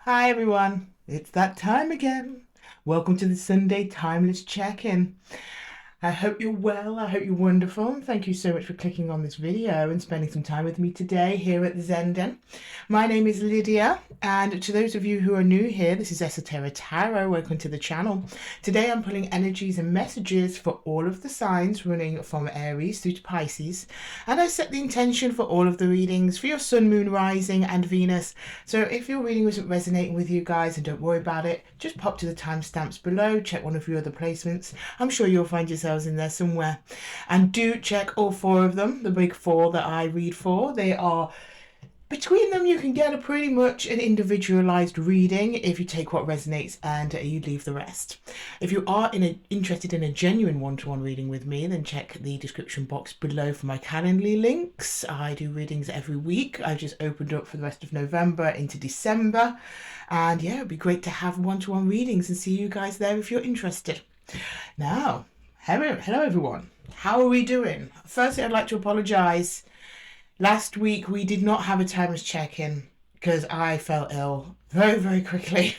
Hi everyone, it's that time again. Welcome to the Sunday Timeless Check-in. I hope you're well, I hope you're wonderful. Thank you so much for clicking on this video and spending some time with me today here at the Zenden. My name is Lydia, and to those of you who are new here, this is Esoteric Tarot. Welcome to the channel. Today I'm pulling energies and messages for all of the signs running from Aries through to Pisces, and I set the intention for all of the readings for your Sun, Moon, Rising and Venus. So if your reading wasn't resonating with you guys, and don't worry about it, just pop to the timestamps below, check one of your other placements. I'm sure you'll find yourselves in there somewhere. And do check all four of them, the big four that I read for. They are, between them you can get a pretty much an individualized reading if you take what resonates and you leave the rest. If you are interested in a genuine one-to-one reading with me, then check the description box below for my Calendly links. I do readings every week. I just opened up for the rest of November into December, and yeah, it'd be great to have one-to-one readings and see you guys there if you're interested. Now, hello everyone. How are we doing? Firstly, I'd like to apologise. Last week we did not have a timeless check-in because I fell ill very, very quickly.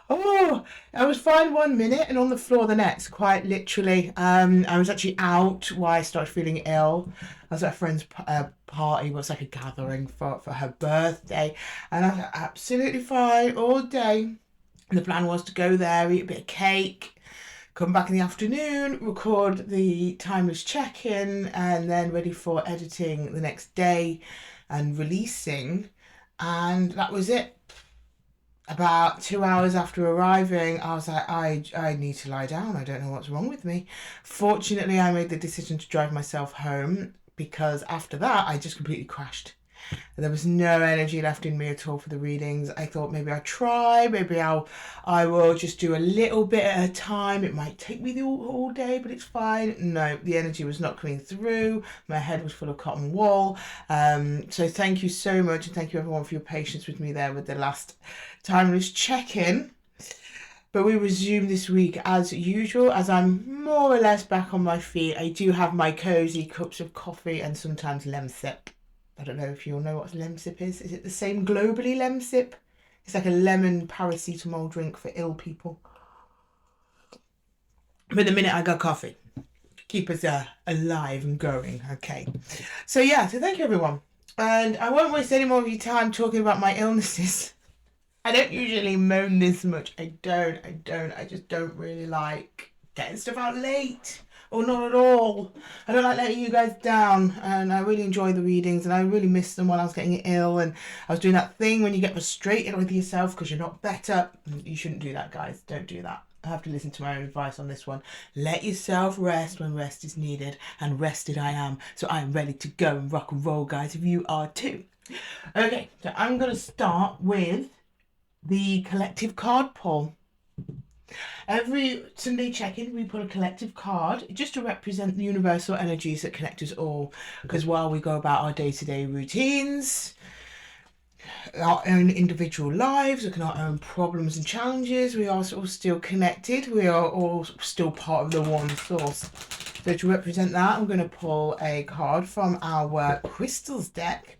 Oh, I was fine 1 minute and on the floor the next, quite literally. I was actually out while I started feeling ill. I was at a friend's party, it was like a gathering for her birthday, and I was absolutely fine all day. And the plan was to go there, eat a bit of cake, come back in the afternoon, record the timeless check-in, and then ready for editing the next day and releasing. And that was it. About 2 hours after arriving, I was like, I need to lie down. I don't know what's wrong with me. Fortunately, I made the decision to drive myself home because after that, I just completely crashed. There was no energy left in me at all for the readings. I thought maybe I'll try, maybe I will just do a little bit at a time. It might take me the whole day, but it's fine. No, the energy was not coming through. My head was full of cotton wool. So thank you so much, and thank you everyone for your patience with me there with the last timeless check-in. But we resume this week as usual, as I'm more or less back on my feet. I do have my cozy cups of coffee and sometimes lemsip. I don't know if you all know what lemsip is. Is it the same globally, lemsip? It's like a lemon paracetamol drink for ill people. But the minute I got coffee, keep us alive and going. Okay. So yeah, so thank you everyone. And I won't waste any more of your time talking about my illnesses. I don't usually moan this much. I just don't really like getting stuff out late. Or not at all. I don't like letting you guys down, and I really enjoy the readings, and I really missed them while I was getting ill, and I was doing that thing when you get frustrated with yourself because you're not better. You shouldn't do that, guys. Don't do that. I have to listen to my own advice on this one. Let yourself rest when rest is needed, and rested I am, so I am ready to go and rock and roll, guys, if you are too. Okay, so I'm going to start with the collective card pull. Every Sunday check-in, we pull a collective card just to represent the universal energies that connect us all. Because while we go about our day-to-day routines, our own individual lives, looking at our own problems and challenges, we are all still connected. We are all still part of the one source. So to represent that, I'm going to pull a card from our crystals deck,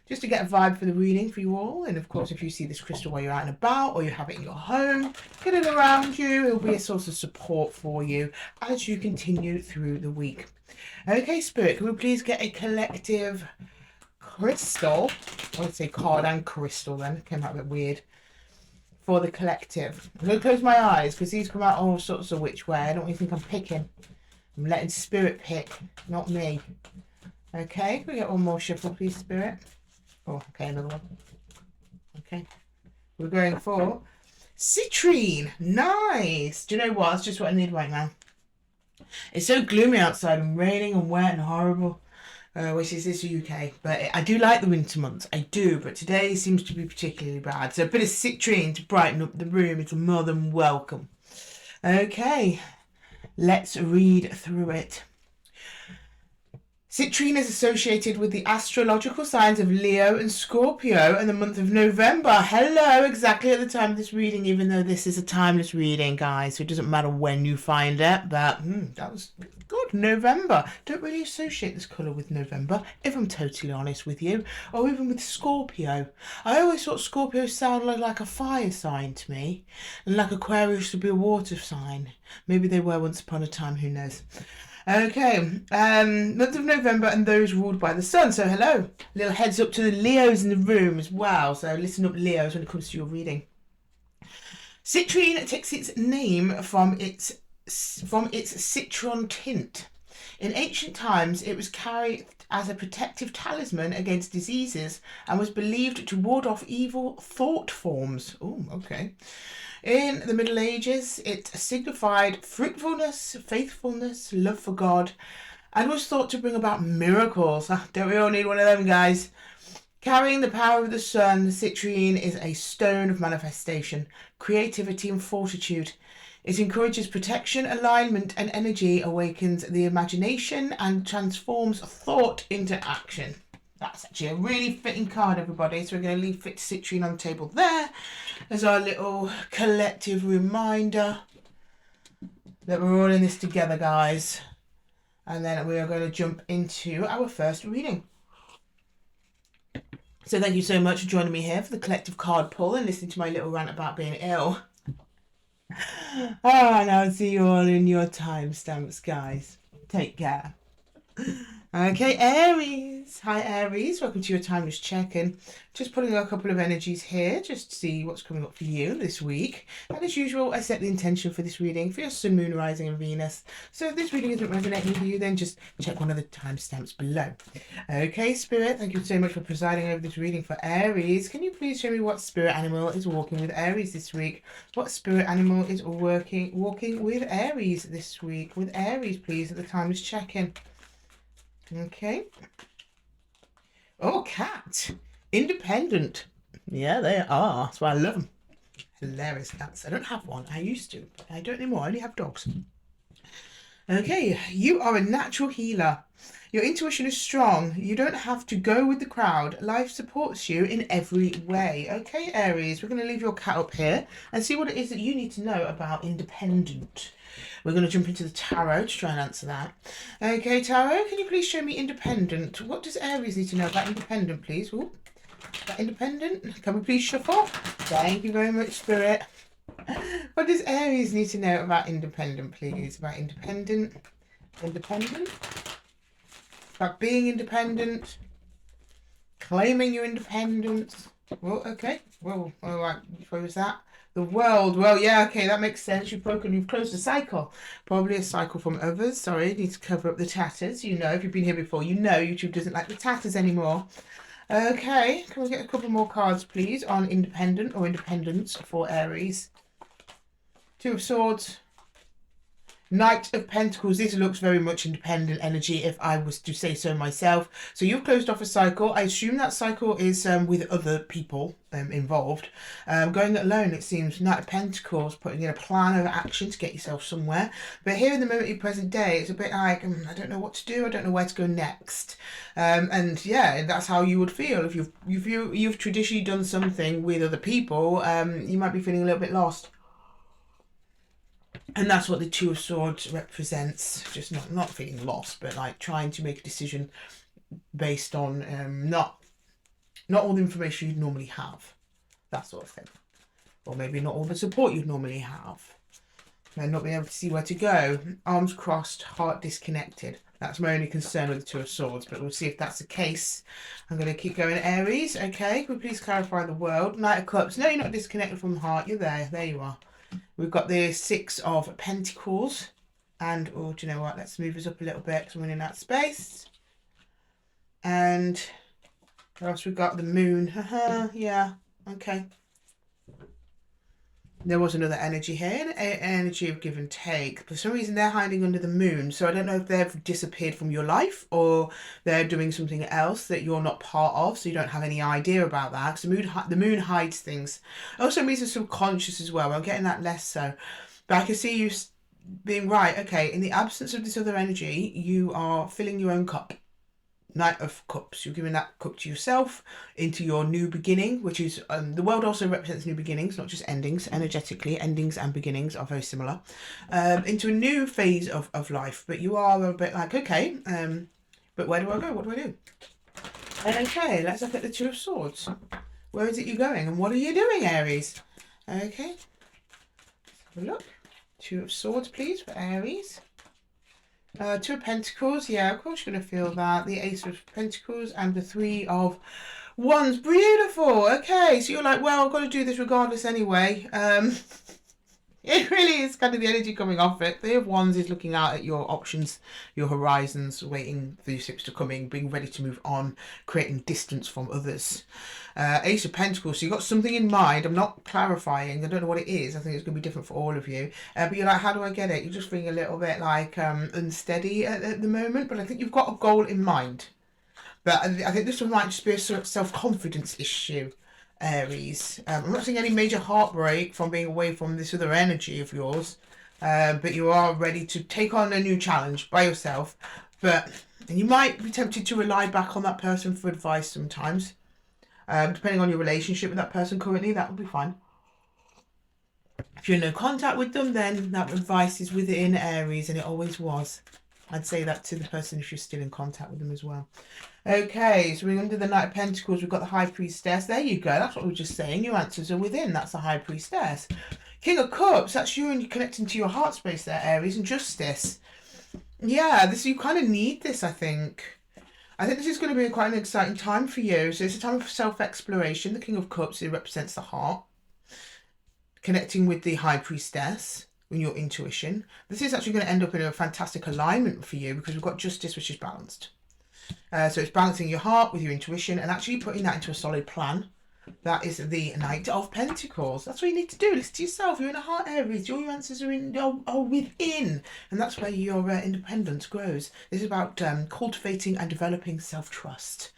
just to get a vibe for the reading for you all. And of course, if you see this crystal while you're out and about, or you have it in your home, get it around you. It'll be a source of support for you as you continue through the week. Okay, Spirit, can we please get a collective crystal? I would say card and crystal then. It came out a bit weird. For the collective. I'm going to close my eyes because these come out all sorts of which way. I don't really think I'm picking. I'm letting Spirit pick, not me. Okay, can we get one more shuffle, please, Spirit? Oh, okay, another one. Okay. We're going for citrine. Nice. Do you know what? That's just what I need right now. It's so gloomy outside and raining and wet and horrible, which is this UK. But I do like the winter months. I do, but today seems to be particularly bad. So a bit of citrine to brighten up the room is more than welcome. Okay. Let's read through it. Citrine is associated with the astrological signs of Leo and Scorpio in the month of November. Hello, exactly at the time of this reading, even though this is a timeless reading, guys, so it doesn't matter when you find it, but that was good. November. Don't really associate this colour with November, if I'm totally honest with you, or even with Scorpio. I always thought Scorpio sounded like a fire sign to me, and like Aquarius would be a water sign. Maybe they were once upon a time, who knows. Okay, month of November and those ruled by the sun. So hello, little heads up to the Leos in the room as well. So listen up, Leos, when it comes to your reading. Citrine takes its name from its citron tint. In ancient times, it was carried as a protective talisman against diseases and was believed to ward off evil thought forms. Oh, okay. In the Middle Ages, it signified fruitfulness, faithfulness, love for God, and was thought to bring about miracles. Don't we all need one of them, guys? Carrying the power of the sun, citrine is a stone of manifestation, creativity and fortitude. It encourages protection, alignment, and energy, awakens the imagination, and transforms thought into action. That's actually a really fitting card, everybody. So we're going to leave Fit Citrine on the table there as our little collective reminder that we're all in this together, guys. And then we are going to jump into our first reading. So thank you so much for joining me here for the collective card pull and listening to my little rant about being ill. And I'll see you all in your timestamps, guys. Take care. Okay, Aries. Hi, Aries. Welcome to your timeless check-in. Just pulling a couple of energies here just to see what's coming up for you this week. And as usual, I set the intention for this reading for your Sun, Moon, Rising and Venus. So if this reading isn't resonating with you, then just check one of the timestamps below. Okay, Spirit, thank you so much for presiding over this reading for Aries. Can you please show me what spirit animal is walking with Aries this week? What spirit animal is walking with Aries this week? With Aries, please, at the timeless check-in. Okay. Oh, cat. Independent. Yeah, they are. That's why I love them. Hilarious cats. I don't have one. I used to, but I don't anymore. I only have dogs. Okay. You are a natural healer. Your intuition is strong. You don't have to go with the crowd. Life supports you in every way. Okay, Aries. We're going to leave your cat up here and see what it is that you need to know about independent. We're going to jump into the tarot to try and answer that. Okay, tarot, can you please show me independent? What does Aries need to know about independent, please? Ooh, about independent? Can we please shuffle? Thank you very much, Spirit. What does Aries need to know about independent, please? About independent? Independent? About being independent? Claiming your independence? Well, okay. Well, all right. What was that? The world. Well, yeah, okay, that makes sense. You've closed a cycle. Probably a cycle from others. Sorry, need to cover up the tatters. You know, if you've been here before, you know YouTube doesn't like the tatters anymore. Okay, can we get a couple more cards, please, on independent or independence for Aries? Two of Swords. Knight of Pentacles. This looks very much independent energy, if I was to say so myself. So you've closed off a cycle. I assume that cycle is with other people involved. Going it alone, it seems. Knight of Pentacles, putting in a plan of action to get yourself somewhere. But here in the moment, present day, it's a bit like, I don't know what to do. I don't know where to go next. And yeah, that's how you would feel if you've traditionally done something with other people. You might be feeling a little bit lost. And that's what the Two of Swords represents. Just not feeling lost, but like trying to make a decision based on not all the information you'd normally have. That sort of thing. Or maybe not all the support you'd normally have. And not being able to see where to go. Arms crossed, heart disconnected. That's my only concern with the Two of Swords, but we'll see if that's the case. I'm going to keep going. Aries, okay. Could we please clarify the world? Knight of Cups. No, you're not disconnected from the heart. You're there. There you are. We've got the Six of Pentacles. And, oh, do you know what? Let's move us up a little bit because I'm in that space. And what else we've got? The Moon. Yeah, okay. There was another energy here, an energy of give and take. For some reason, they're hiding under the Moon. So I don't know if they've disappeared from your life or they're doing something else that you're not part of. So you don't have any idea about that. Because the moon hides things. It also means it's subconscious as well. I'm getting that less so. But I can see you being right. Okay, in the absence of this other energy, you are filling your own cup. Knight of Cups. You're giving that cup to yourself into your new beginning, which is, the world also represents new beginnings, not just endings. Energetically, endings and beginnings are very similar. Into a new phase of life. But you are a bit like, okay, but where do I go? What do I do? Okay, let's look at the Two of Swords. Where is it you're going and what are you doing, Aries? Okay, let's have a look. Two of Swords, please, for Aries. Two of Pentacles, yeah, of course you're going to feel that. The Ace of Pentacles and the Three of Wands. Beautiful. Okay, so you're like, well, I've got to do this regardless anyway. It really is kind of the energy coming off it. Three of Wands is looking out at your options, your horizons, waiting for your ships to come in, being ready to move on, creating distance from others. Ace of Pentacles, so you've got something in mind. I'm not clarifying. I don't know what it is. I think it's going to be different for all of you. But you're like, how do I get it? You're just feeling a little bit like unsteady at the moment. But I think you've got a goal in mind. But I think this one might just be a sort of self-confidence issue. Aries. I'm not seeing any major heartbreak from being away from this other energy of yours, but you are ready to take on a new challenge by yourself. And you might be tempted to rely back on that person for advice sometimes, depending on your relationship with that person currently. That would be fine. If you're in no contact with them, then that advice is within Aries, and it always was. I'd say that to the person if you're still in contact with them as well. Okay, so we're under the Knight of Pentacles. We've got the High Priestess. There you go. That's what we were just saying. Your answers are within. That's the High Priestess. King of Cups. That's you and you connecting to your heart space there, Aries. And Justice. Yeah, you kind of need this, I think. I think this is going to be quite an exciting time for you. So it's a time of self-exploration. The King of Cups, it represents the heart. Connecting with the High Priestess. In your intuition. This is actually going to end up in a fantastic alignment for you because we've got Justice, which is balanced. So it's balancing your heart with your intuition and actually putting that into a solid plan. That is the Knight of Pentacles. That's what you need to do. Listen to yourself. You're in a heart, Aries. All your answers are within. And that's where your independence grows. This is about cultivating and developing self-trust.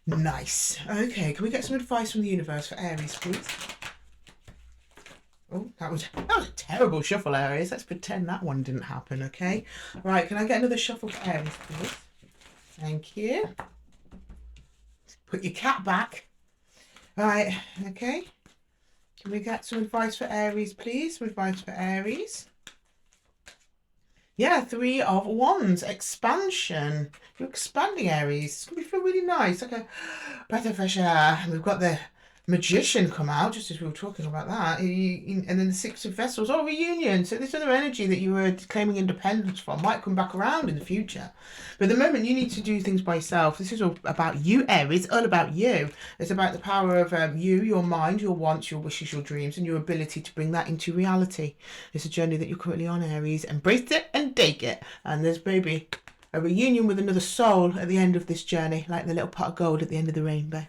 Nice. Okay, can we get some advice from the universe for Aries, please? Oh, that was a terrible shuffle, Aries. Let's pretend that one didn't happen, okay? Right, can I get another shuffle for Aries, please? Thank you. Put your cat back. Right, okay. Can we get some advice for Aries, please? Some advice for Aries. Yeah, Three of Wands. Expansion. You're expanding, Aries. It's going to feel really nice. Like a breath of fresh air. And we've got the Magician come out, just as we were talking about that, and then the Six of Vessels, reunion. So this other energy that you were claiming independence from might come back around in the future. But at the moment, you need to do things by yourself. This is all about you, Aries, all about you. It's about the power of you, your mind, your wants, your wishes, your dreams, and your ability to bring that into reality. It's a journey that you're currently on, Aries. Embrace it and take it. And there's maybe a reunion with another soul at the end of this journey, like the little pot of gold at the end of the rainbow.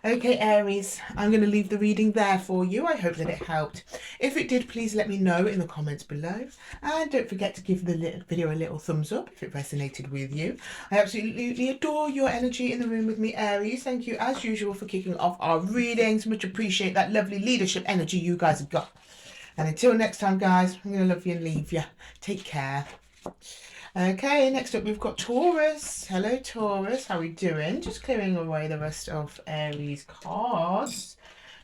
Okay, Aries, I'm going to leave the reading there for you. I hope that it helped. If it did, please let me know in the comments below. And don't forget to give the video a little thumbs up if it resonated with you. I absolutely adore your energy in the room with me, Aries. Thank you, as usual, for kicking off our readings. Much appreciate that lovely leadership energy you guys have got. And until next time, guys, I'm going to love you and leave you. Take care. Okay, next up we've got Taurus. Hello, Taurus. How are we doing? Just clearing away the rest of Aries cards.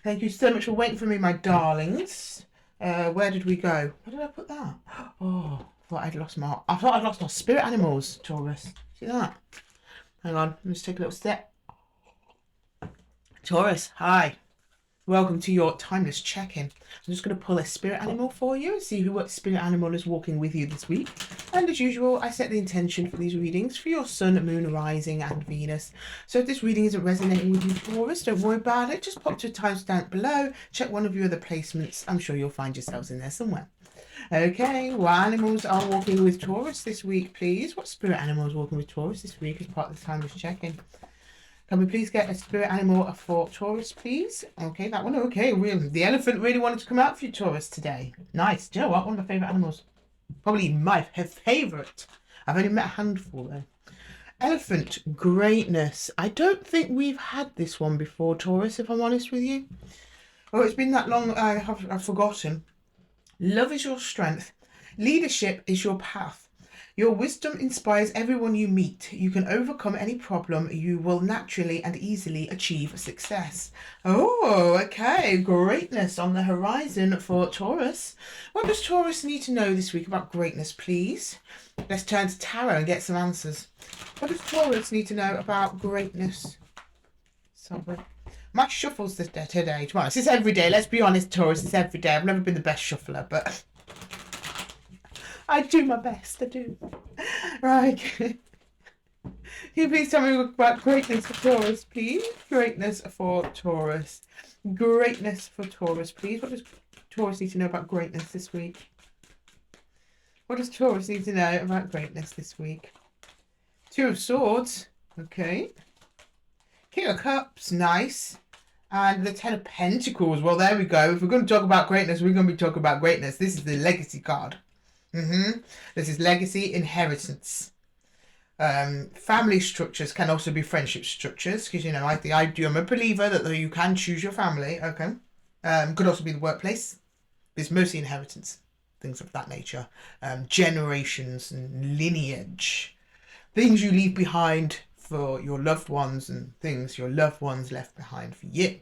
Thank you so much for waiting for me, my darlings. Where did we go? Where did I put that? Oh, I thought I'd lost my spirit animals, Taurus. See that? Hang on, let's take a little step. Taurus, hi. Welcome to your timeless check-in. I'm just going to pull a spirit animal for you and see what spirit animal is walking with you this week. And as usual, I set the intention for these readings for your sun, moon, rising and Venus. So if this reading isn't resonating with you, Taurus, don't worry about it. Just pop to a timestamp below. Check one of your other placements. I'm sure you'll find yourselves in there somewhere. Okay, what animals are walking with Taurus this week, please? What spirit animal is walking with Taurus this week as part of the timeless check-in? Can we please get a spirit animal for Taurus, please? Okay, that one. Okay, the elephant really wanted to come out for you, Taurus, today. Nice. Do you know what? One of my favourite animals. Probably my favourite. I've only met a handful, though. Elephant. Greatness. I don't think we've had this one before, Taurus, if I'm honest with you. Oh, it's been that long, I've forgotten. Love is your strength. Leadership is your path. Your wisdom inspires everyone you meet. You can overcome any problem. You will naturally and easily achieve success. Oh, okay. Greatness on the horizon for Taurus. What does Taurus need to know this week about greatness, please? Let's turn to tarot and get some answers. What does Taurus need to know about greatness? Sorry. My shuffle's today, to be honest. It's every day. Let's be honest, Taurus. It's every day. I've never been the best shuffler, but I do my best. I do. Right. Can you please tell me about greatness for Taurus, please? Greatness for Taurus. Greatness for Taurus, please. What does Taurus need to know about greatness this week? What does Taurus need to know about greatness this week? Two of Swords. Okay. King of Cups. Nice. And the Ten of Pentacles. Well, there we go. If we're going to talk about greatness, we're going to be talking about greatness. This is the legacy card. This is legacy, inheritance. Family structures can also be friendship structures, because, you know, I'm a believer that you can choose your family. Okay. Could also be the workplace. It's mostly inheritance, things of that nature. Generations and lineage. Things you leave behind for your loved ones and things your loved ones left behind for you.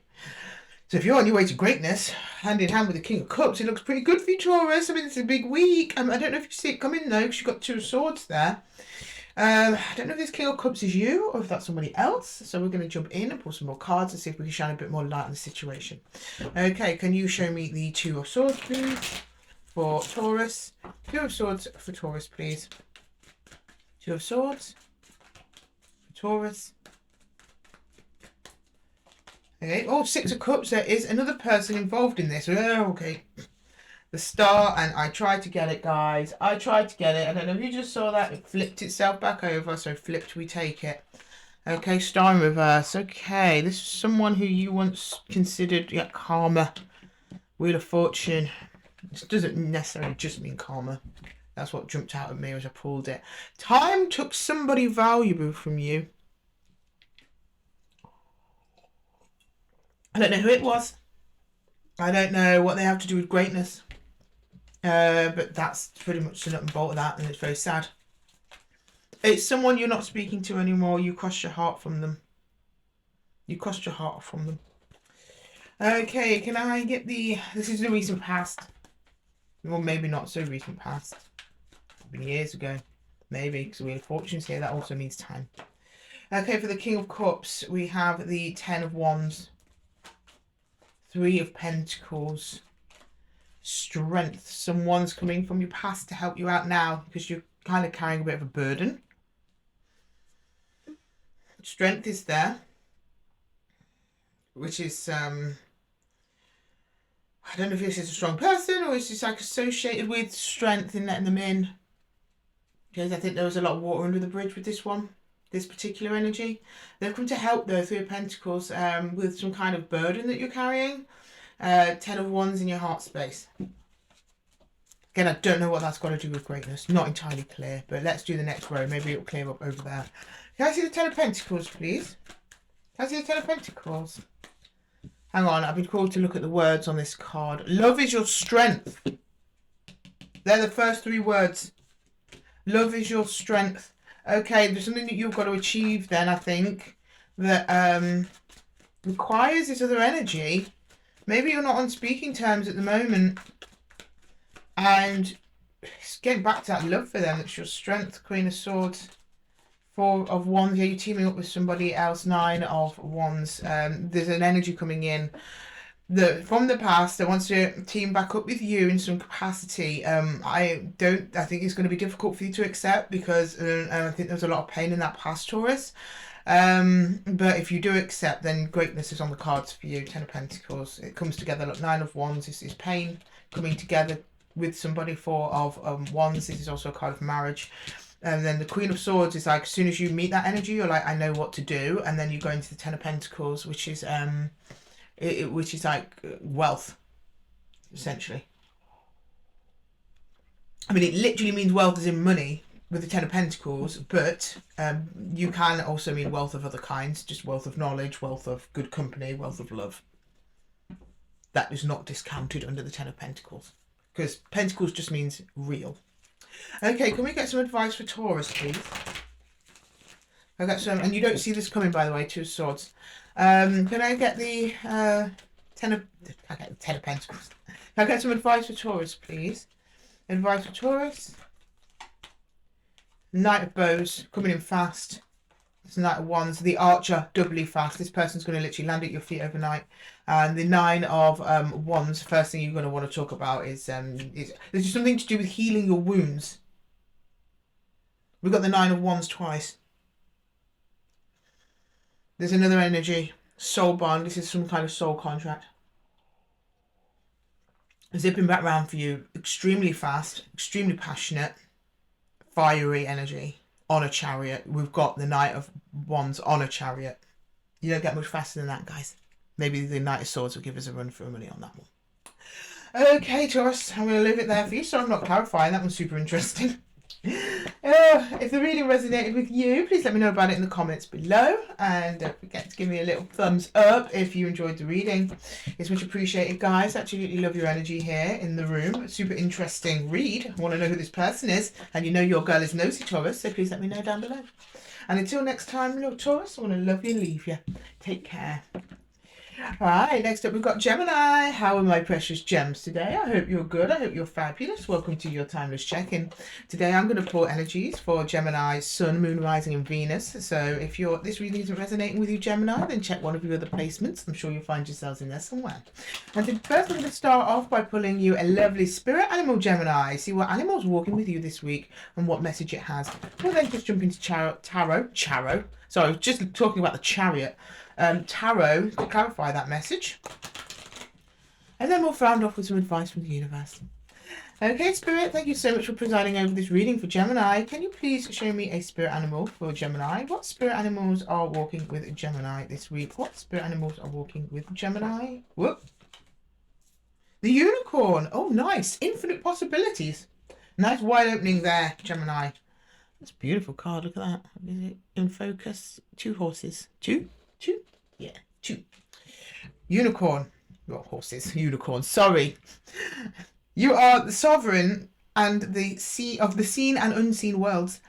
So if you're on your way to greatness, hand in hand with the King of Cups, it looks pretty good for you, Taurus. I mean, it's a big week. I don't know if you see it coming, though, because you've got Two of Swords there. I don't know if this King of Cups is you or if that's somebody else. So we're going to jump in and pull some more cards and see if we can shine a bit more light on the situation. Okay, can you show me the Two of Swords, please, for Taurus? Two of Swords for Taurus, please. Two of Swords for Taurus. Okay. Oh, Six of Cups. There is another person involved in this. Oh, okay. The Star, and I tried to get it, guys. I tried to get it. I don't know if you just saw that. It flipped itself back over. So flipped, we take it. Okay, Star in reverse. Okay, this is someone who you once considered karma. Wheel of Fortune. This doesn't necessarily just mean karma. That's what jumped out at me as I pulled it. Time took somebody valuable from you. I don't know who it was. I don't know what they have to do with greatness. But that's pretty much the nut and bolt of that, and it's very sad. It's someone you're not speaking to anymore. You crossed your heart from them. You crossed your heart from them. Okay, can I get the... This is the recent past. Well, maybe not so recent past. It's been years ago. Maybe, because Wheel of Fortune's here. That also means time. Okay, for the King of Cups, we have the Ten of Wands. Three of Pentacles. Strength. Someone's coming from your past to help you out now because you're kind of carrying a bit of a burden. Strength is there. Which is, I don't know if this is a strong person or it's just like associated with strength in letting them in. Because I think there was a lot of water under the bridge with this one. This particular energy. They've come to help though, Three of Pentacles, with some kind of burden that you're carrying. Ten of Wands in your heart space. Again, I don't know what that's got to do with greatness. Not entirely clear, but let's do the next row. Maybe it'll clear up over there. Can I see the Ten of Pentacles, please? Can I see the Ten of Pentacles? Hang on, I've been called to look at the words on this card. Love is your strength. They're the first three words. Love is your strength. Okay, there's something that you've got to achieve then, I think, that requires this other energy. Maybe you're not on speaking terms at the moment. And it's getting back to that love for them. That's your strength. Queen of Swords. Four of Wands. Yeah, you're teaming up with somebody else. Nine of Wands. There's an energy coming in from the past that wants to team back up with you in some capacity. I think it's going to be difficult for you to accept because I think there's a lot of pain in that past, Taurus. But if you do accept, then greatness is on the cards for you. Ten of Pentacles. It comes together. Look, Nine of Wands is pain coming together with somebody. Four of Wands. This is also a card of marriage. And then the Queen of Swords is like, as soon as you meet that energy, you're like, I know what to do. And then you go into the Ten of Pentacles, which is which is like wealth, essentially. I mean, it literally means wealth as in money with the Ten of Pentacles, but you can also mean wealth of other kinds, just wealth of knowledge, wealth of good company, wealth of love. That is not discounted under the Ten of Pentacles, because Pentacles just means real. Okay, can we get some advice for Taurus, please? I got some, and you don't see this coming, by the way, Two of Swords. Can I get the Ten of Pentacles? Can I get some advice for Taurus, please? Advice for Taurus. Knight of Bows, coming in fast. It's the Knight of Wands, the Archer, doubly fast. This person's going to literally land at your feet overnight. And the Nine of Wands, first thing you're going to want to talk about is there's something to do with healing your wounds. We've got the Nine of Wands twice. There's another energy, soul bond. This is some kind of soul contract. Zipping back round for you, extremely fast, extremely passionate, fiery energy. On a chariot. We've got the Knight of Wands on a chariot. You don't get much faster than that, guys. Maybe the Knight of Swords will give us a run for money on that one. Okay, Taurus, I'm going to leave it there for you, so I'm not clarifying. That one's super interesting. If the reading resonated with you, please let me know about it in the comments below, and don't forget to give me a little thumbs up if you enjoyed the reading. It's much appreciated, guys. Absolutely love your energy here in the room. Super interesting read. I want to know who this person is, and you know your girl is nosy, Taurus, so please let me know down below. And until next time, little Taurus, I want to love you and leave you. Take care. Alright, next up we've got Gemini. How are my precious gems today? I hope you're good. I hope you're fabulous. Welcome to your timeless check-in. Today I'm going to pull energies for Gemini's Sun, Moon, Rising and Venus. So if this reading isn't resonating with you, Gemini, then check one of your other placements. I'm sure you'll find yourselves in there somewhere. And first I'm going to start off by pulling you a lovely spirit animal, Gemini. See what animal's walking with you this week and what message it has. We'll then just jump into tarot. Sorry, I was just talking about the chariot. Tarot to clarify that message, and then we'll round off with some advice from the universe. Okay, Spirit, thank you so much for presiding over this reading for Gemini. Can you please show me a spirit animal for Gemini? What spirit animals are walking with Gemini this week? What spirit animals are walking with Gemini? Whoop. The unicorn. Oh, nice. Infinite possibilities. Nice wide opening there, Gemini. That's a beautiful card. Look at that. Is it in focus? Two horses. Two? Yeah, two. Unicorn. Well, horses. Unicorn. Sorry. You are the sovereign and the sea of the seen and unseen worlds.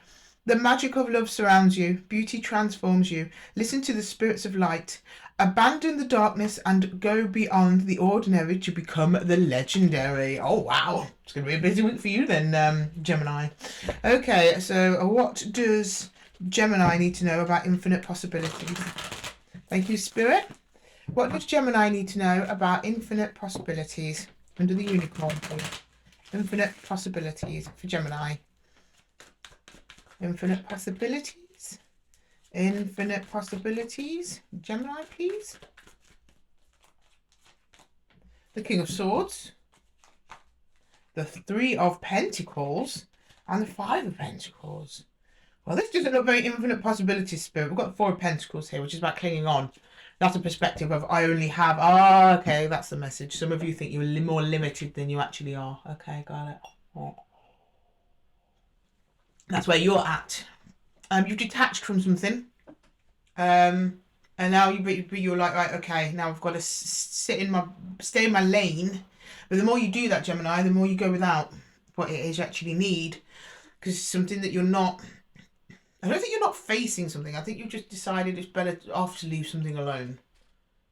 The magic of love surrounds you. Beauty transforms you. Listen to the spirits of light. Abandon the darkness and go beyond the ordinary to become the legendary. Oh, wow. It's going to be a busy week for you then, Gemini. Okay, so what does Gemini need to know about infinite possibilities? Thank you, Spirit. What does Gemini need to know about infinite possibilities? Under the unicorn, please. Infinite possibilities for Gemini. Infinite possibilities. Infinite possibilities. Gemini, please. The King of Swords. The Three of Pentacles. And the Five of Pentacles. Well, this doesn't look very infinite possibilities, Spirit. We've got Four of Pentacles here, which is about clinging on. That's a perspective of I only have... Oh, okay, that's the message. Some of you think you're more limited than you actually are. Okay, got it. Oh. That's where you're at. You've detached from something. And now you're like, right, okay, now I've got to stay in my lane. But the more you do that, Gemini, the more you go without what it is you actually need. Because it's something that you're not... I don't think you're not facing something. I think you've just decided it's better off to leave something alone.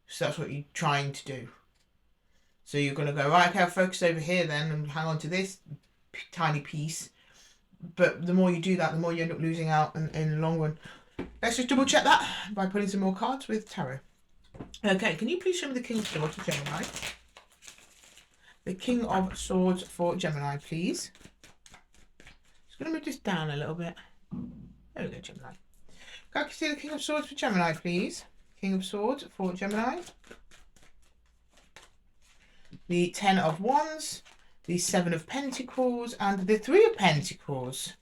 So that's what you're trying to do. So you're going to go, right, okay, I'll focus over here then and hang on to this tiny piece. But the more you do that, the more you end up losing out in the long run. Let's just double check that by putting some more cards with tarot. Okay, can you please show me the King of Swords for Gemini? The King of Swords for Gemini, please. Just going to move this down a little bit. There we go, Gemini. Can I see the King of Swords for Gemini, please? King of Swords for Gemini. The Ten of Wands. The Seven of Pentacles. And the Three of Pentacles.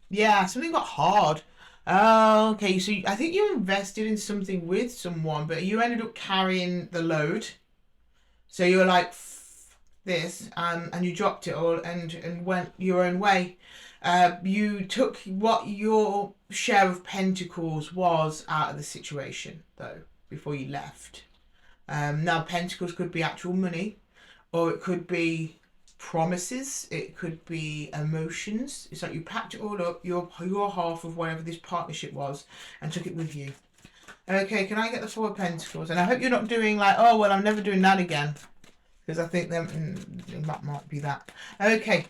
Yeah, something got hard. Oh, okay. So I think you invested in something with someone, but you ended up carrying the load. So you were like, this, and you dropped it all and went your own way. You took what your share of pentacles was out of the situation, though, before you left. Now, pentacles could be actual money, or it could be promises. It could be emotions. It's like you packed it all up, your half of whatever this partnership was, and took it with you. Okay, can I get the Four of Pentacles? And I hope you're not doing like, oh, well, I'm never doing that again. Because I think that might be that. Okay,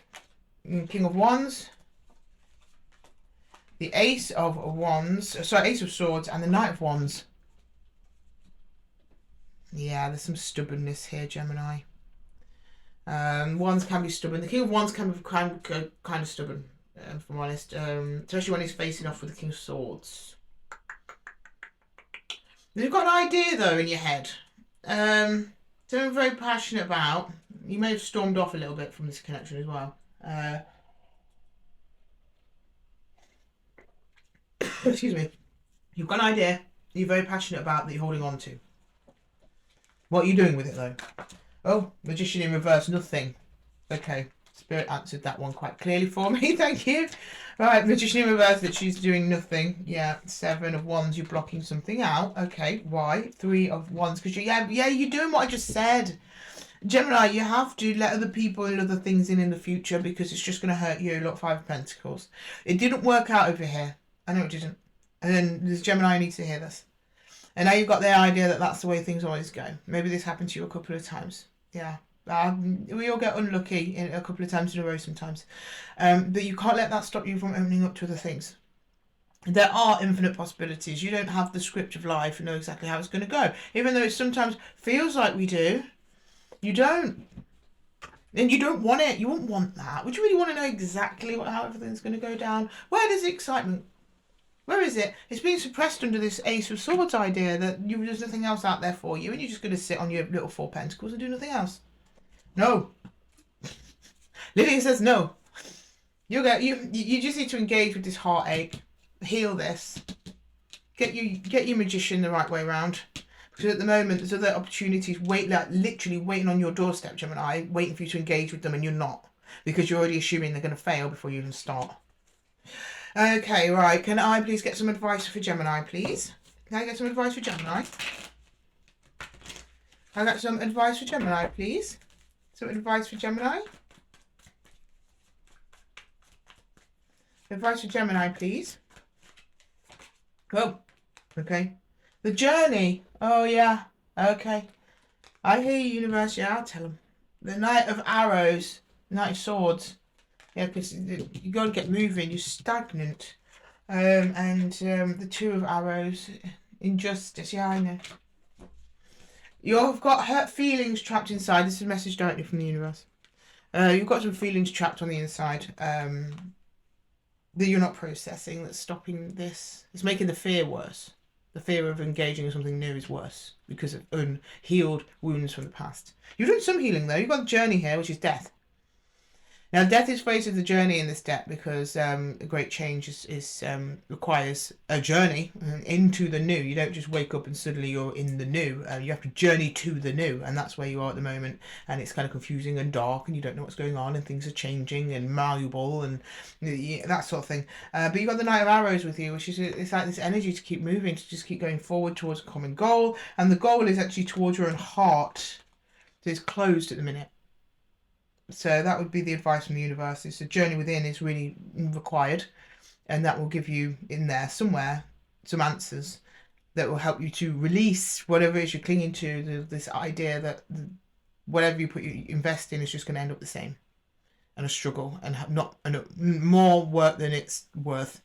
King of Wands. The Ace of Wands. Sorry, Ace of Swords and the Knight of Wands. Yeah, there's some stubbornness here, Gemini. Wands can be stubborn. The King of Wands can be kind of stubborn, if I'm honest. Especially when he's facing off with the King of Swords. You've got an idea, though, in your head. Something I'm very passionate about. You may have stormed off a little bit from this connection as well. Excuse me. You've got an idea you're very passionate about that you're holding on to. What are you doing with it, though? Oh, Magician in reverse, nothing. Okay, Spirit answered that one quite clearly for me. Thank you. Right, Magician in reverse, that she's doing nothing. Yeah, 7 of Wands, you're blocking something out. Okay, why? 3 of Wands, because you're doing what I just said. Gemini, you have to let other people and other things in the future because it's just going to hurt you. Look, 5 of Pentacles. It didn't work out over here. I know it didn't. And then this Gemini needs to hear this. And now you've got the idea that that's the way things always go. Maybe this happened to you a couple of times. Yeah. We all get unlucky a couple of times in a row sometimes. But you can't let that stop you from opening up to other things. There are infinite possibilities. You don't have the script of life and know exactly how it's going to go. Even though it sometimes feels like we do, you don't. And you don't want it. You wouldn't want that. Would you really want to know exactly how everything's going to go down? Where does the excitement? Where is it? It's being suppressed under this Ace of Swords idea that there's nothing else out there for you and you're just going to sit on your little 4 Pentacles and do nothing else. No. Lydia says no. You just need to engage with this heartache. Heal this. Get your Magician the right way around. Because at the moment there's other opportunities literally waiting on your doorstep, Gemini, waiting for you to engage with them and you're not. Because you're already assuming they're going to fail before you even start. Okay, right. Can I please get some advice for Gemini, please? Can I get some advice for Gemini? Can I get some advice for Gemini, please? Some advice for Gemini? Advice for Gemini, please. Oh, okay. The journey. Oh, yeah. Okay. I hear you, universe. Yeah, I'll tell them. The Knight of Arrows. Knight of Swords. Yeah, because you got to get moving. You're stagnant. The 2 of Arrows. Injustice. Yeah, I know. You've got hurt feelings trapped inside. This is a message directly from the universe. You've got some feelings trapped on the inside that you're not processing. That's stopping this. It's making the fear worse. The fear of engaging in something new is worse because of unhealed wounds from the past. You've done some healing though. You've got the journey here, which is death. Now, death is phase of the journey in this deck because a great change requires a journey into the new. You don't just wake up and suddenly you're in the new. You have to journey to the new, and that's where you are at the moment. And it's kind of confusing and dark, and you don't know what's going on, and things are changing and malleable and that sort of thing. But you've got the Knight of Arrows with you, which is it's like this energy to keep moving, to just keep going forward towards a common goal. And the goal is actually towards your own heart. So it's closed at the minute. So that would be the advice from the universe. It's a journey within is really required, and that will give you in there somewhere some answers that will help you to release whatever it is you're clinging to. This idea that whatever you invest in is just going to end up the same, and a struggle and more work than it's worth,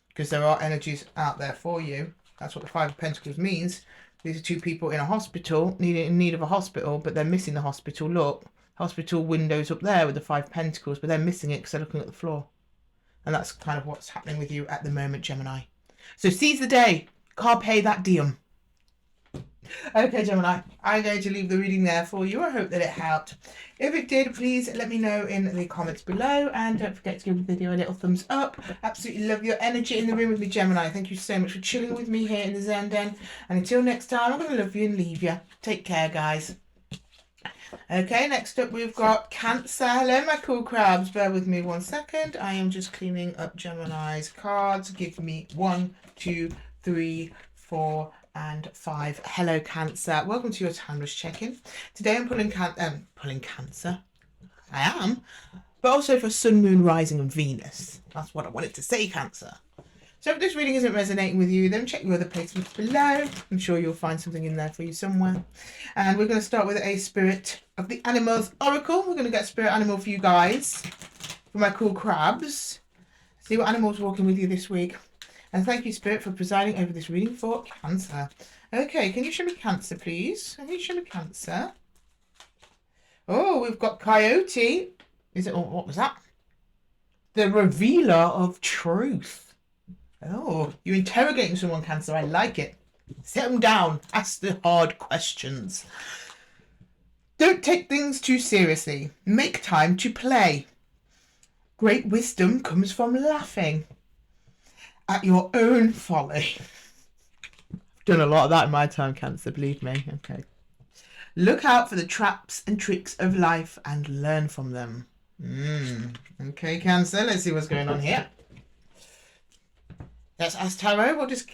because there are energies out there for you. That's what the 5 of Pentacles means. These are 2 people in a hospital, in need of a hospital, but they're missing the hospital. Look. Hospital windows up there with the 5 Pentacles, but they're missing it because they're looking at the floor. And that's kind of what's happening with you at the moment, Gemini. So seize the day. Carpe that diem. Okay, Gemini, I'm going to leave the reading there for you. I hope that it helped. If it did, please let me know in the comments below. And don't forget to give the video a little thumbs up. Absolutely love your energy in the room with me, Gemini. Thank you so much for chilling with me here in the Zen Den. And until next time, I'm going to love you and leave you. Take care, guys. Okay, next up we've got Cancer. Hello, my cool crabs. Bear with me 1 second. I am just cleaning up Gemini's cards. Give me 1, 2, 3, 4, and 5. Hello, Cancer. Welcome to your timeless check-in. Today I'm pulling Cancer. I am. But also for Sun, Moon, Rising and Venus. That's what I wanted to say, Cancer. So if this reading isn't resonating with you, then check your other placements below. I'm sure you'll find something in there for you somewhere. And we're going to start with a Spirit of the Animals Oracle. We're going to get Spirit Animal for you guys, for my cool crabs. See what animal's walking with you this week. And thank you, Spirit, for presiding over this reading for Cancer. Okay, can you show me Cancer, please? Can you show me Cancer? Oh, we've got Coyote. Is it? Oh, what was that? The Revealer of Truth. Oh, you're interrogating someone, Cancer. I like it. Sit them down. Ask the hard questions. Don't take things too seriously. Make time to play. Great wisdom comes from laughing at your own folly. I've done a lot of that in my time, Cancer, believe me. Okay. Look out for the traps and tricks of life and learn from them. Okay, Cancer, let's see what's going on here. Let's ask Tarot. What does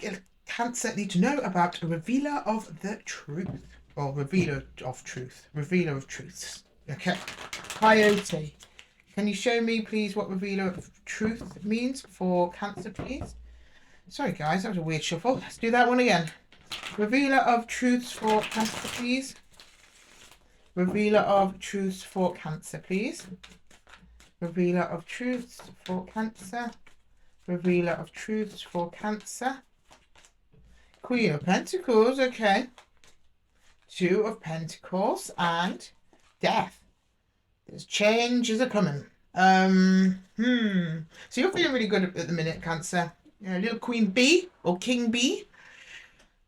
Cancer need to know about a Revealer of the Truth? Or Revealer of Truth. Revealer of Truths. Okay. Coyote. Can you show me, please, what Revealer of Truth means for Cancer, please? Sorry, guys. That was a weird shuffle. Let's do that one again. Revealer of Truths for Cancer, please. Revealer of Truths for Cancer, please. Revealer of Truths for Cancer. Revealer of Truths for Cancer. Queen of Pentacles, okay. Two of Pentacles and Death. There's changes are coming. So you're feeling really good at the minute, Cancer. Little Queen Bee or King Bee.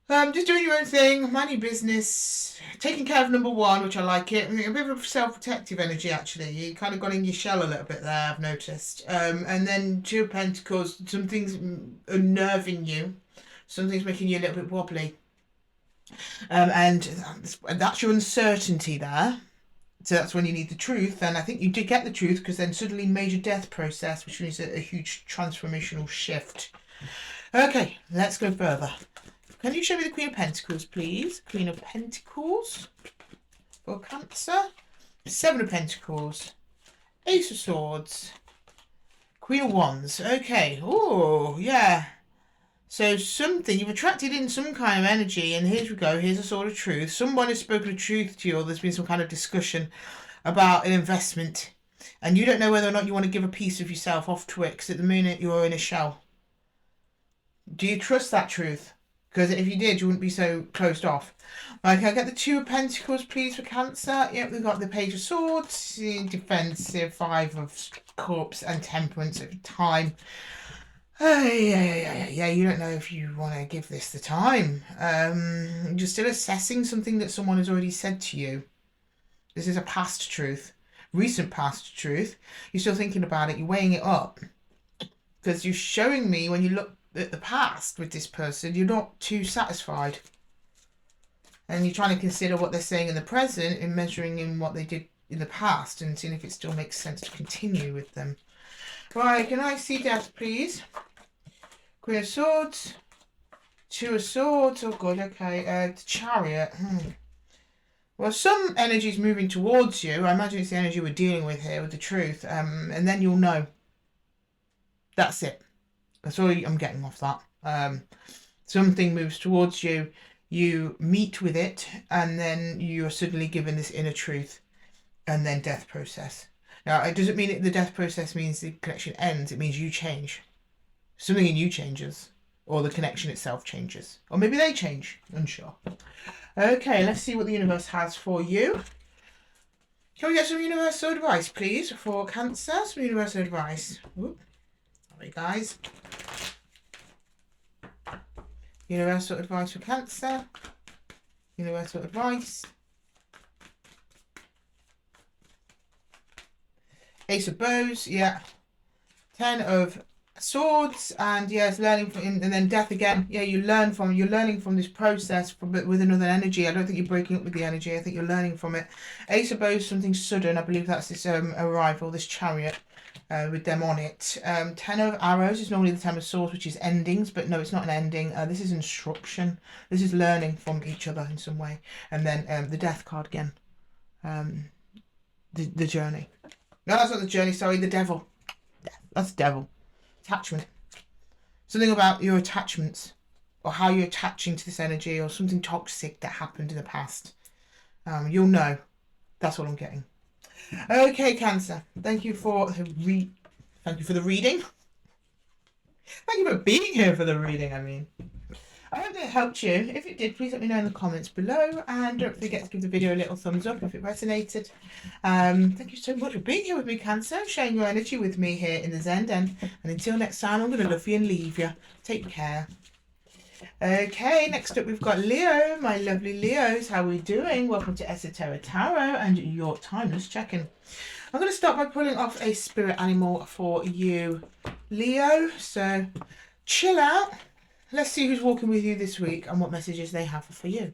Just doing your own thing, mind your business, taking care of number one, which I like it. A bit of self-protective energy, actually. You kind of got in your shell a little bit there, I've noticed. And then Two of Pentacles, something's unnerving you. Something's making you a little bit wobbly. And that's your uncertainty there. So that's when you need the truth. And I think you did get the truth, because then suddenly major death process, which means a huge transformational shift. Okay, let's go further. Can you show me the Queen of Pentacles, please? Queen of Pentacles for Cancer. Seven of Pentacles. Ace of Swords. Queen of Wands. Okay. Oh, yeah. So something, you've attracted in some kind of energy, and here we go. Here's a sword of truth. Someone has spoken of truth to you, or there's been some kind of discussion about an investment, and you don't know whether or not you want to give a piece of yourself off to it, because at the minute you're in a shell. Do you trust that truth? Because if you did, you wouldn't be so closed off. Right, can I get the Two of Pentacles, please, for Cancer? Yep, we've got the Page of Swords, Defensive, Five of Cups, and Temperance at time. Yeah, you don't know if you want to give this the time. You're still assessing something that someone has already said to you. This is a past truth, recent past truth. You're still thinking about it, you're weighing it up. Because you're showing me, when you look at the past with this person, you're not too satisfied. And you're trying to consider what they're saying in the present and measuring in what they did in the past and seeing if it still makes sense to continue with them. Right, can I see Death, please? Queen of Swords. Two of Swords. Oh, good, okay. Chariot. Well, some energy is moving towards you. I imagine it's the energy we're dealing with here with the truth. And then you'll know. That's it. That's all I'm getting off that. Something moves towards you, you meet with it, and then you're suddenly given this inner truth, and then death process. Now, it doesn't mean the death process means the connection ends. It means you change. Something in you changes, or the connection itself changes. Or maybe they change. Unsure. Okay, let's see what the universe has for you. Can we get some universal advice, please, for Cancer? Some universal advice. Ooh. Sorry, guys. Universal advice for Cancer. Universal advice. Ace of Bows, yeah. 10 of Swords, and yes, learning from, and then Death again. Yeah, you're learning from this process, but with another energy. I don't think you're breaking up with the energy. I think you're learning from it. Ace of Bows, something sudden. I believe that's this arrival, this chariot. With them on it. 10 of Arrows is normally the 10 of Swords, which is endings, but no, it's not an ending. This is instruction. This is learning from each other in some way. And then the Death card again. The journey. No, that's not the journey, sorry, the devil. That's the devil. Attachment. Something about your attachments, or how you're attaching to this energy, or something toxic that happened in the past. You'll know. That's what I'm getting. Okay, Cancer. Thank you for the reading. Thank you for being here for the reading, I mean. I hope that helped you. If it did, please let me know in the comments below. And don't forget to give the video a little thumbs up if it resonated. Thank you so much for being here with me, Cancer. Sharing your energy with me here in the Zen Den. And until next time, I'm going to love you and leave you. Take care. Okay, next up we've got Leo. My lovely Leos, how are we doing? Welcome to Esoteric Tarot and your timeless check-in. I'm going to start by pulling off a spirit animal for you, Leo. So chill out. Let's see who's walking with you this week and what messages they have for you.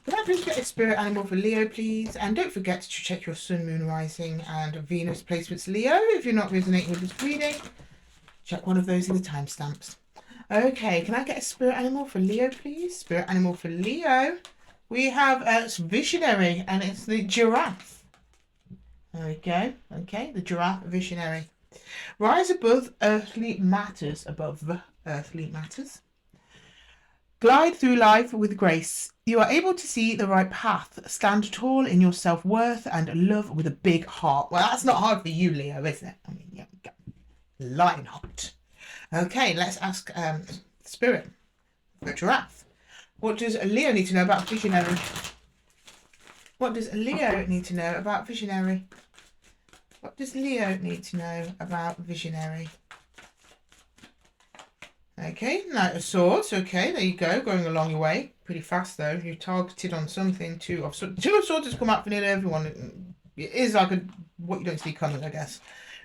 Can I please get a spirit animal for Leo, please? And don't forget to check your sun, moon, rising and Venus placements, Leo. If you're not resonating with this reading, check one of those in the timestamps. Okay, can I get a spirit animal for Leo, please? Spirit animal for Leo. We have a visionary, and it's the giraffe. There we go. Okay, the giraffe visionary. Rise above earthly matters, Glide through life with grace. You are able to see the right path. Stand tall in your self-worth and love with a big heart. Well, that's not hard for you, Leo, is it? I mean, yeah, Lionheart. Okay, let's ask Spirit, the giraffe. What does Leo need to know about visionary? What does Leo need to know about visionary? What does Leo need to know about visionary? Okay, Knight of Swords. Okay, there you go, going along your way. Pretty fast though. You're targeted on something. Two of Swords has come out for nearly everyone. It is like what you don't see coming, I guess.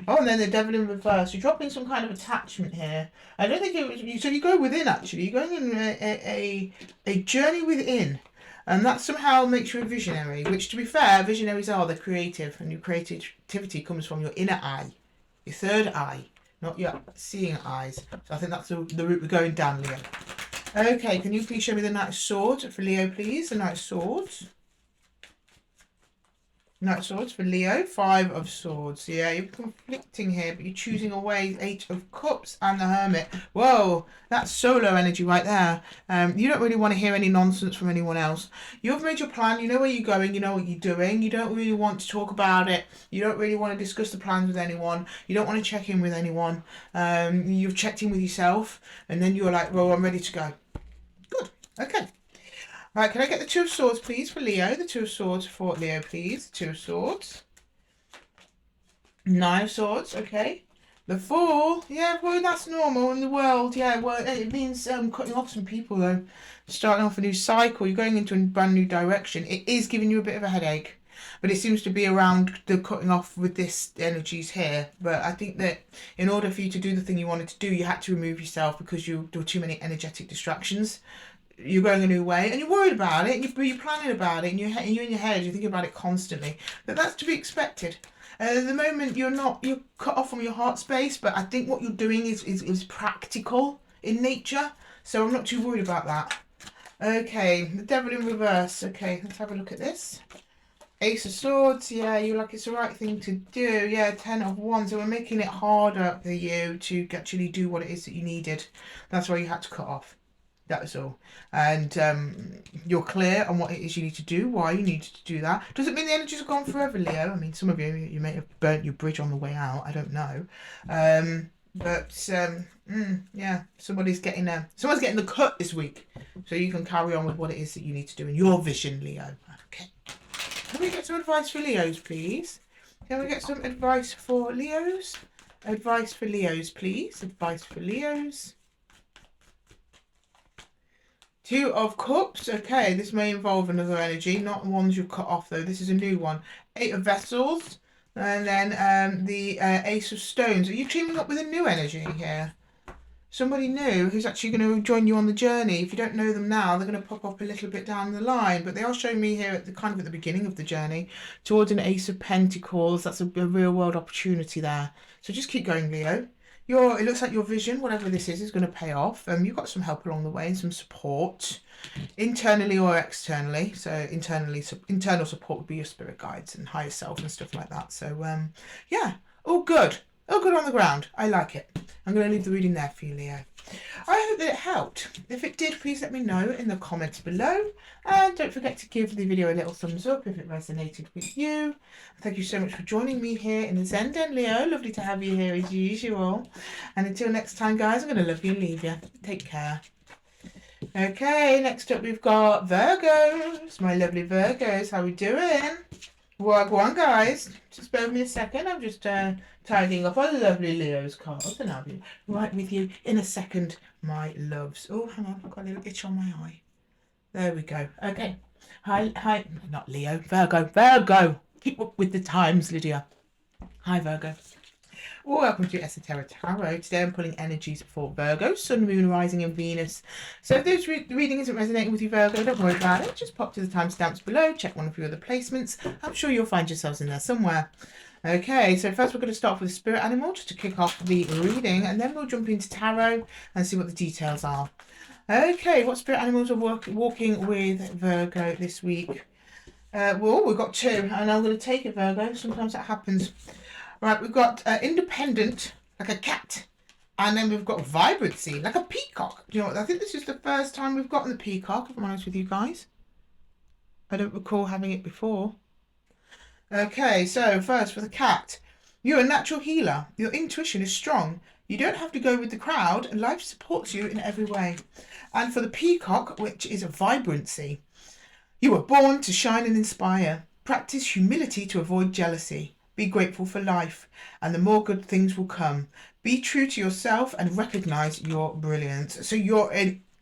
Oh, and then the Devil in reverse. You're dropping some kind of attachment here. I don't think so you go within, actually. You're going in a journey within. And that somehow makes you a visionary, which, to be fair, visionaries are, they're creative. And your creativity comes from your inner eye, your third eye, not your seeing eyes. So I think that's the route we're going down, Leo. Okay, can you please show me the Knight of Swords for Leo, please? The Knight of Swords. Knight of Swords for Leo. Five of Swords. Yeah, you're conflicting here, but you're choosing away. Eight of Cups and the Hermit. Whoa, that's solo energy right there. You don't really want to hear any nonsense from anyone else. You've made your plan. You know where you're going. You know what you're doing. You don't really want to talk about it. You don't really want to discuss the plans with anyone. You don't want to check in with anyone. You've checked in with yourself, and then you're like, well, I'm ready to go. Good. Okay. Right, can I get the Two of Swords, please, for Leo? The Two of Swords for Leo, please. Two of Swords. Nine of Swords, okay. The Fool, yeah, well, that's normal in the world. Yeah, well, it means cutting off some people, though. Starting off a new cycle. You're going into a brand new direction. It is giving you a bit of a headache. But it seems to be around the cutting off with this energies here. But I think that in order for you to do the thing you wanted to do, you had to remove yourself because there were too many energetic distractions. You're going a new way and you're worried about it, and you're planning about it, and you're in your head, you're thinking about it constantly. But that's to be expected. At the moment, you're cut off from your heart space, but I think what you're doing is practical in nature, so I'm not too worried about that. Okay, the Devil in reverse. Okay, let's have a look at this. Ace of Swords, yeah, you're like, it's the right thing to do. Yeah, 10 of Wands, so we're making it harder for you to actually do what it is that you needed. That's why you had to cut off. That was all. And you're clear on what it is you need to do, why you needed to do that. Doesn't mean the energies are gone forever, Leo. I mean, some of you may have burnt your bridge on the way out. I don't know. Yeah, someone's getting the cut this week. So you can carry on with what it is that you need to do in your vision, Leo. Okay. Can we get some advice for Leos, please? Can we get some advice for Leos? Advice for Leos, please. Advice for Leos. Two of Cups. Okay, this may involve another energy, not ones you've cut off though. This is a new one. Eight of Vessels. And then the Ace of Stones. Are you teaming up with a new energy here? Somebody new who's actually going to join you on the journey. If you don't know them now, they're going to pop up a little bit down the line. But they are showing me here at the beginning of the journey towards an Ace of Pentacles. That's a real world opportunity there. So just keep going, Leo. it looks like your vision, whatever this is going to pay off. You've got some help along the way and some support, internally or externally. So internal support would be your spirit guides and higher self and stuff like that. So yeah, all good. All good on the ground. I like it. I'm going to leave the reading there for you, Leo. I hope that it helped. If it did, please let me know in the comments below. And don't forget to give the video a little thumbs up if it resonated with you. Thank you so much for joining me here in the Zen Den, Leo. Lovely to have you here as usual. And until next time, guys, I'm going to love you and leave you. Take care. Okay, next up we've got Virgos. My lovely Virgos. How we doing? Work one, guys. Just bear with me a second. I'm just tidying up our lovely Leo's cards, and I'll be right with you in a second, my loves. Oh, hang on, I've got a little itch on my eye. There we go. Okay. Hi, not Leo, Virgo. Keep up with the times, Lydia. Hi, Virgo. Welcome to Esoteric Tarot. Today I'm pulling energies for Virgo, Sun, Moon, Rising and Venus. So if this reading isn't resonating with you, Virgo, don't worry about it. Just pop to the timestamps below, check one of your other placements. I'm sure you'll find yourselves in there somewhere. Okay, so first we're going to start with a spirit animal just to kick off the reading, and then we'll jump into tarot and see what the details are. Okay, what spirit animals are walking with Virgo this week? Well, we've got two, and I'm going to take it, Virgo. Sometimes that happens. Right, we've got independent, like a cat, and then we've got vibrancy, like a peacock. Do you know what? I think this is the first time we've gotten the peacock, if I'm honest with you guys. I don't recall having it before. Okay, so first for the cat. You're a natural healer. Your intuition is strong. You don't have to go with the crowd, and life supports you in every way. And for the peacock, which is a vibrancy. You were born to shine and inspire. Practice humility to avoid jealousy. Be grateful for life, and the more good things will come. Be true to yourself and recognize your brilliance. So you're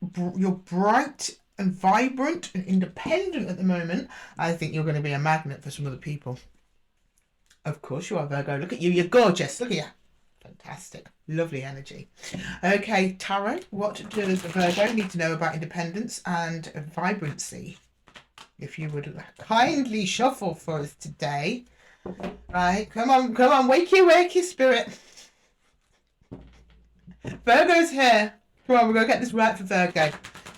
bright and vibrant and independent at the moment. I think you're going to be a magnet for some other people. Of course you are, Virgo. Look at you. You're gorgeous. Look at you. Fantastic. Lovely energy. Okay, Tarot. What does Virgo need to know about independence and vibrancy? If you would kindly shuffle for us today. Right, come on, wakey, spirit. Virgo's here. Come on, we're going to get this right for Virgo.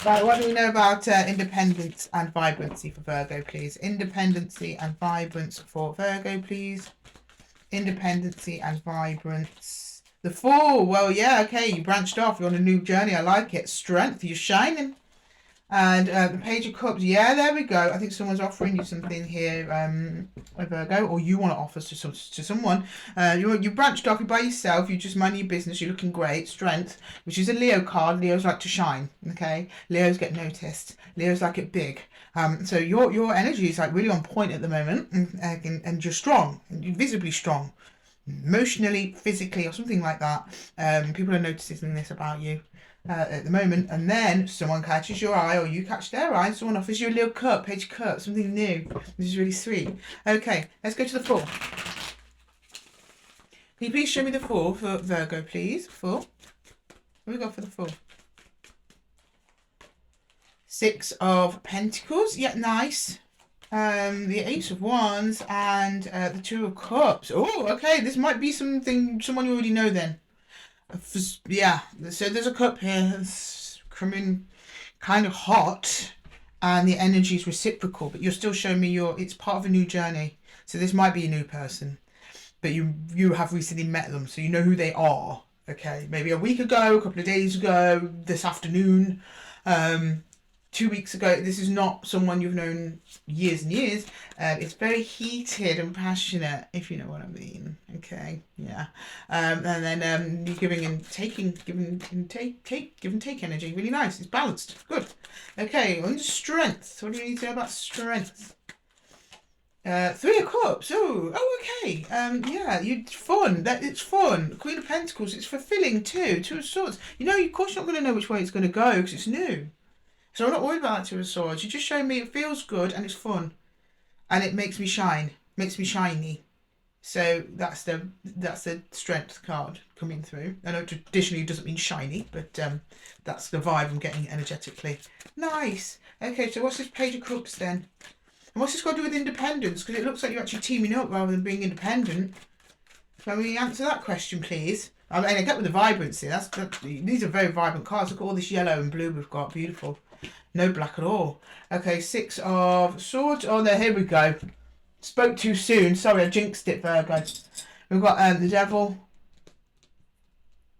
Right, what do we know about independence and vibrancy for Virgo, please? Independency and vibrance for Virgo, please. Independency and vibrance. The Fool. Well, yeah, okay, you branched off. You're on a new journey. I like it. Strength. You're shining. And the Page of Cups. Yeah, there we go. I think someone's offering you something here, Virgo, or you want to offer to someone. You branched off. You're by yourself. You just mind your business. You're looking great. Strength, which is a Leo card. Leos like to shine. Okay, Leos get noticed. Leos like it big. So your energy is like really on point at the moment, and you're strong. You're visibly strong, emotionally, physically, or something like that. People are noticing this about you. At the moment, and then someone catches your eye or you catch their eye and someone offers you a little cup, Page of Cups, something new. This is really sweet. Okay, let's go to the Fool. Can you please show me the Fool for Virgo, please? Fool. What have we got for the Fool? Six of Pentacles. Yeah, nice. The Ace of Wands and the Two of Cups. Oh, okay, this might be someone you already know then. Yeah, so there's a cup here that's coming kind of hot and the energy is reciprocal, but you're still showing me it's part of a new journey. So this might be a new person, but you have recently met them, so you know who they are. Okay, maybe a week ago, a couple of days ago, this afternoon, 2 weeks ago. This is not someone you've known years and years. It's very heated and passionate, if you know what I mean. Okay, yeah. And then you're giving and taking, give and take energy. Really nice. It's balanced. Good. Okay, on strength. What do you need to know about strength? Three of Cups. Oh, okay. Yeah, it's fun. It's fun. Queen of Pentacles. It's fulfilling too. Two of Swords. You know, of course, you're not going to know which way it's going to go because it's new. So I'm not worried about that Two of Swords. You just show me it feels good and it's fun, and it makes me shine, makes me shiny. So that's the strength card coming through. I know traditionally it doesn't mean shiny, but that's the vibe I'm getting energetically. Nice. Okay, so what's this Page of Cups then? And what's this got to do with independence? Because it looks like you're actually teaming up rather than being independent. Can we answer that question, please? I mean, I get with the vibrancy. These are very vibrant cards. Look at all this yellow and blue we've got. Beautiful. No black at all. Okay, 6 of Swords. Oh, no, here we go. Spoke too soon. Sorry, I jinxed it, Virgo. We've got the Devil.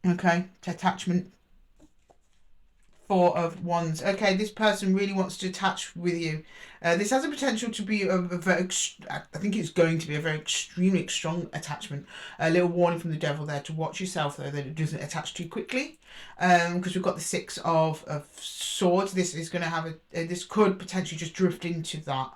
Okay, attachment. 4 of Wands. Okay, this person really wants to attach with you. This has a potential to be a very, I think it's going to be a very extremely strong attachment. A little warning from the Devil there to watch yourself, though, that it doesn't attach too quickly. Because we've got the 6 of Swords. This is going to have this could potentially just drift into that.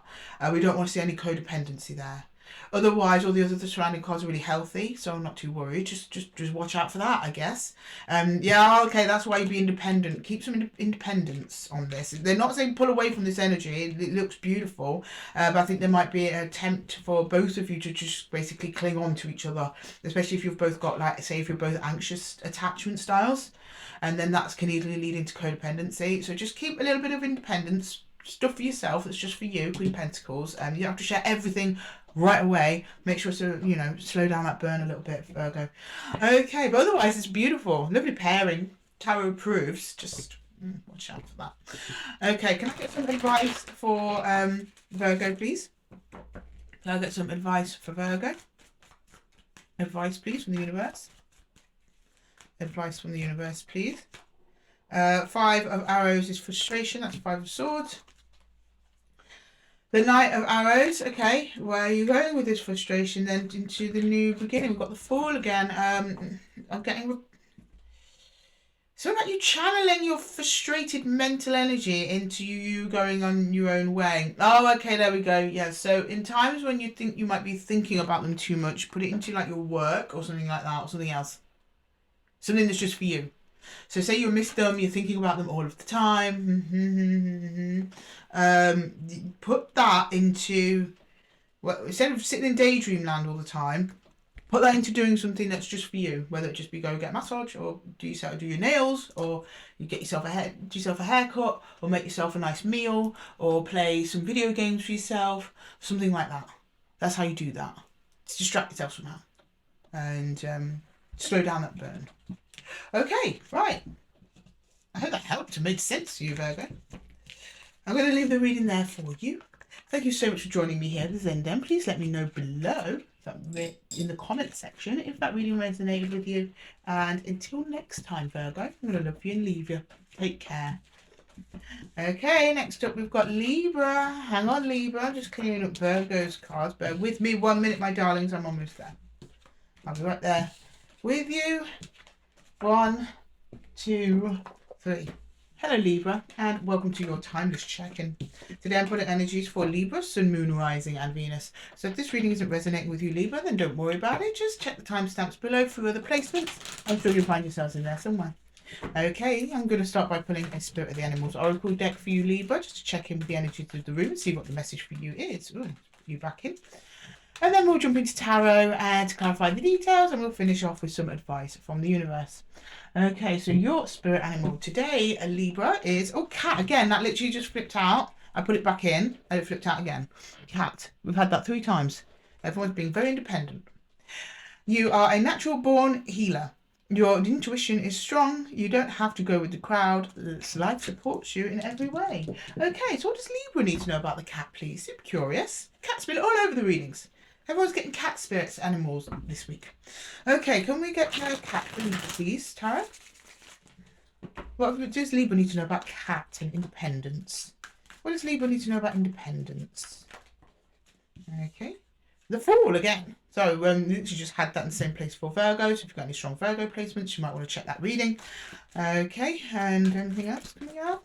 We don't want to see any codependency there. Otherwise, all the other surrounding cards are really healthy, so I'm not too worried. Just watch out for that, I guess. Yeah, okay, that's why you be independent. Keep some independence on this. They're not saying pull away from this energy. It looks beautiful, but I think there might be an attempt for both of you to just basically cling on to each other, especially if you've both got, like, say, if you're both anxious attachment styles, and then that can easily lead into codependency. So just keep a little bit of independence. Stuff for yourself that's just for you, Queen of Pentacles. You don't have to share everything right away. Make sure to, you know, slow down that burn a little bit, Virgo. Okay, but otherwise it's beautiful. Lovely pairing. Tarot approves. Just watch out for that. Okay, can I get some advice for Virgo, please? Can I get some advice for Virgo? Advice, please, from the universe. Advice from the universe, please. 5 of Arrows is frustration. That's 5 of Swords. The Knight of Arrows. Okay, where are you going with this frustration then into the new beginning? We've got the Fool again. I'm getting so like you channeling your frustrated mental energy into you going on your own way. Oh, okay, there we go. Yeah, so in times when you think you might be thinking about them too much, put it into like your work or something like that, or something else. Something that's just for you. So say you miss them, you're thinking about them all of the time. Put that into, well, instead of sitting in daydream land all the time, put that into doing something that's just for you. Whether it just be go get a massage, or do your nails, or you get yourself do yourself a haircut, or make yourself a nice meal, or play some video games for yourself, something like that. That's how you do that. Just distract yourself somehow, and slow down that burn. Okay, right. I hope that helped and made sense to you, Virgo. I'm going to leave the reading there for you. Thank you so much for joining me here at the Zendem. Please let me know below in the comment section if that reading resonated with you. And until next time, Virgo, I'm going to love you and leave you. Take care. Okay, next up we've got Libra. Hang on, Libra. I'm just clearing up Virgo's cards. Bear with me 1 minute, my darlings. I'm almost there. I'll be right there with you. 1, 2, 3. Hello Libra, and welcome to your timeless check-in. Today I'm putting energies for Libra, Sun, Moon, Rising and Venus. So if this reading isn't resonating with you, Libra, then don't worry about it. Just check the timestamps below for other placements. I'm sure you'll find yourselves in there somewhere. Okay, I'm going to start by pulling a Spirit of the Animals Oracle deck for you, Libra, just to check in with the energies of the room and see what the message for you is. Ooh, you back in. And then we'll jump into tarot and clarify the details, and we'll finish off with some advice from the universe. Okay, so your spirit animal today, a Libra, is... Oh, cat again. That literally just flipped out. I put it back in, and it flipped out again. Cat. We've had that 3 times. Everyone's being very independent. You are a natural-born healer. Your intuition is strong. You don't have to go with the crowd. Life supports you in every way. Okay, so what does Libra need to know about the cat, please? Super curious. Cat's been all over the readings. Everyone's getting cat spirits animals this week. Okay, can we get a cat, please, Tara? What does Libra need to know about cat and independence? What does Libra need to know about independence? Okay. The Fool again. So literally just had that in the same place for Virgo. So if you've got any strong Virgo placements, you might want to check that reading. Okay, and anything else coming out?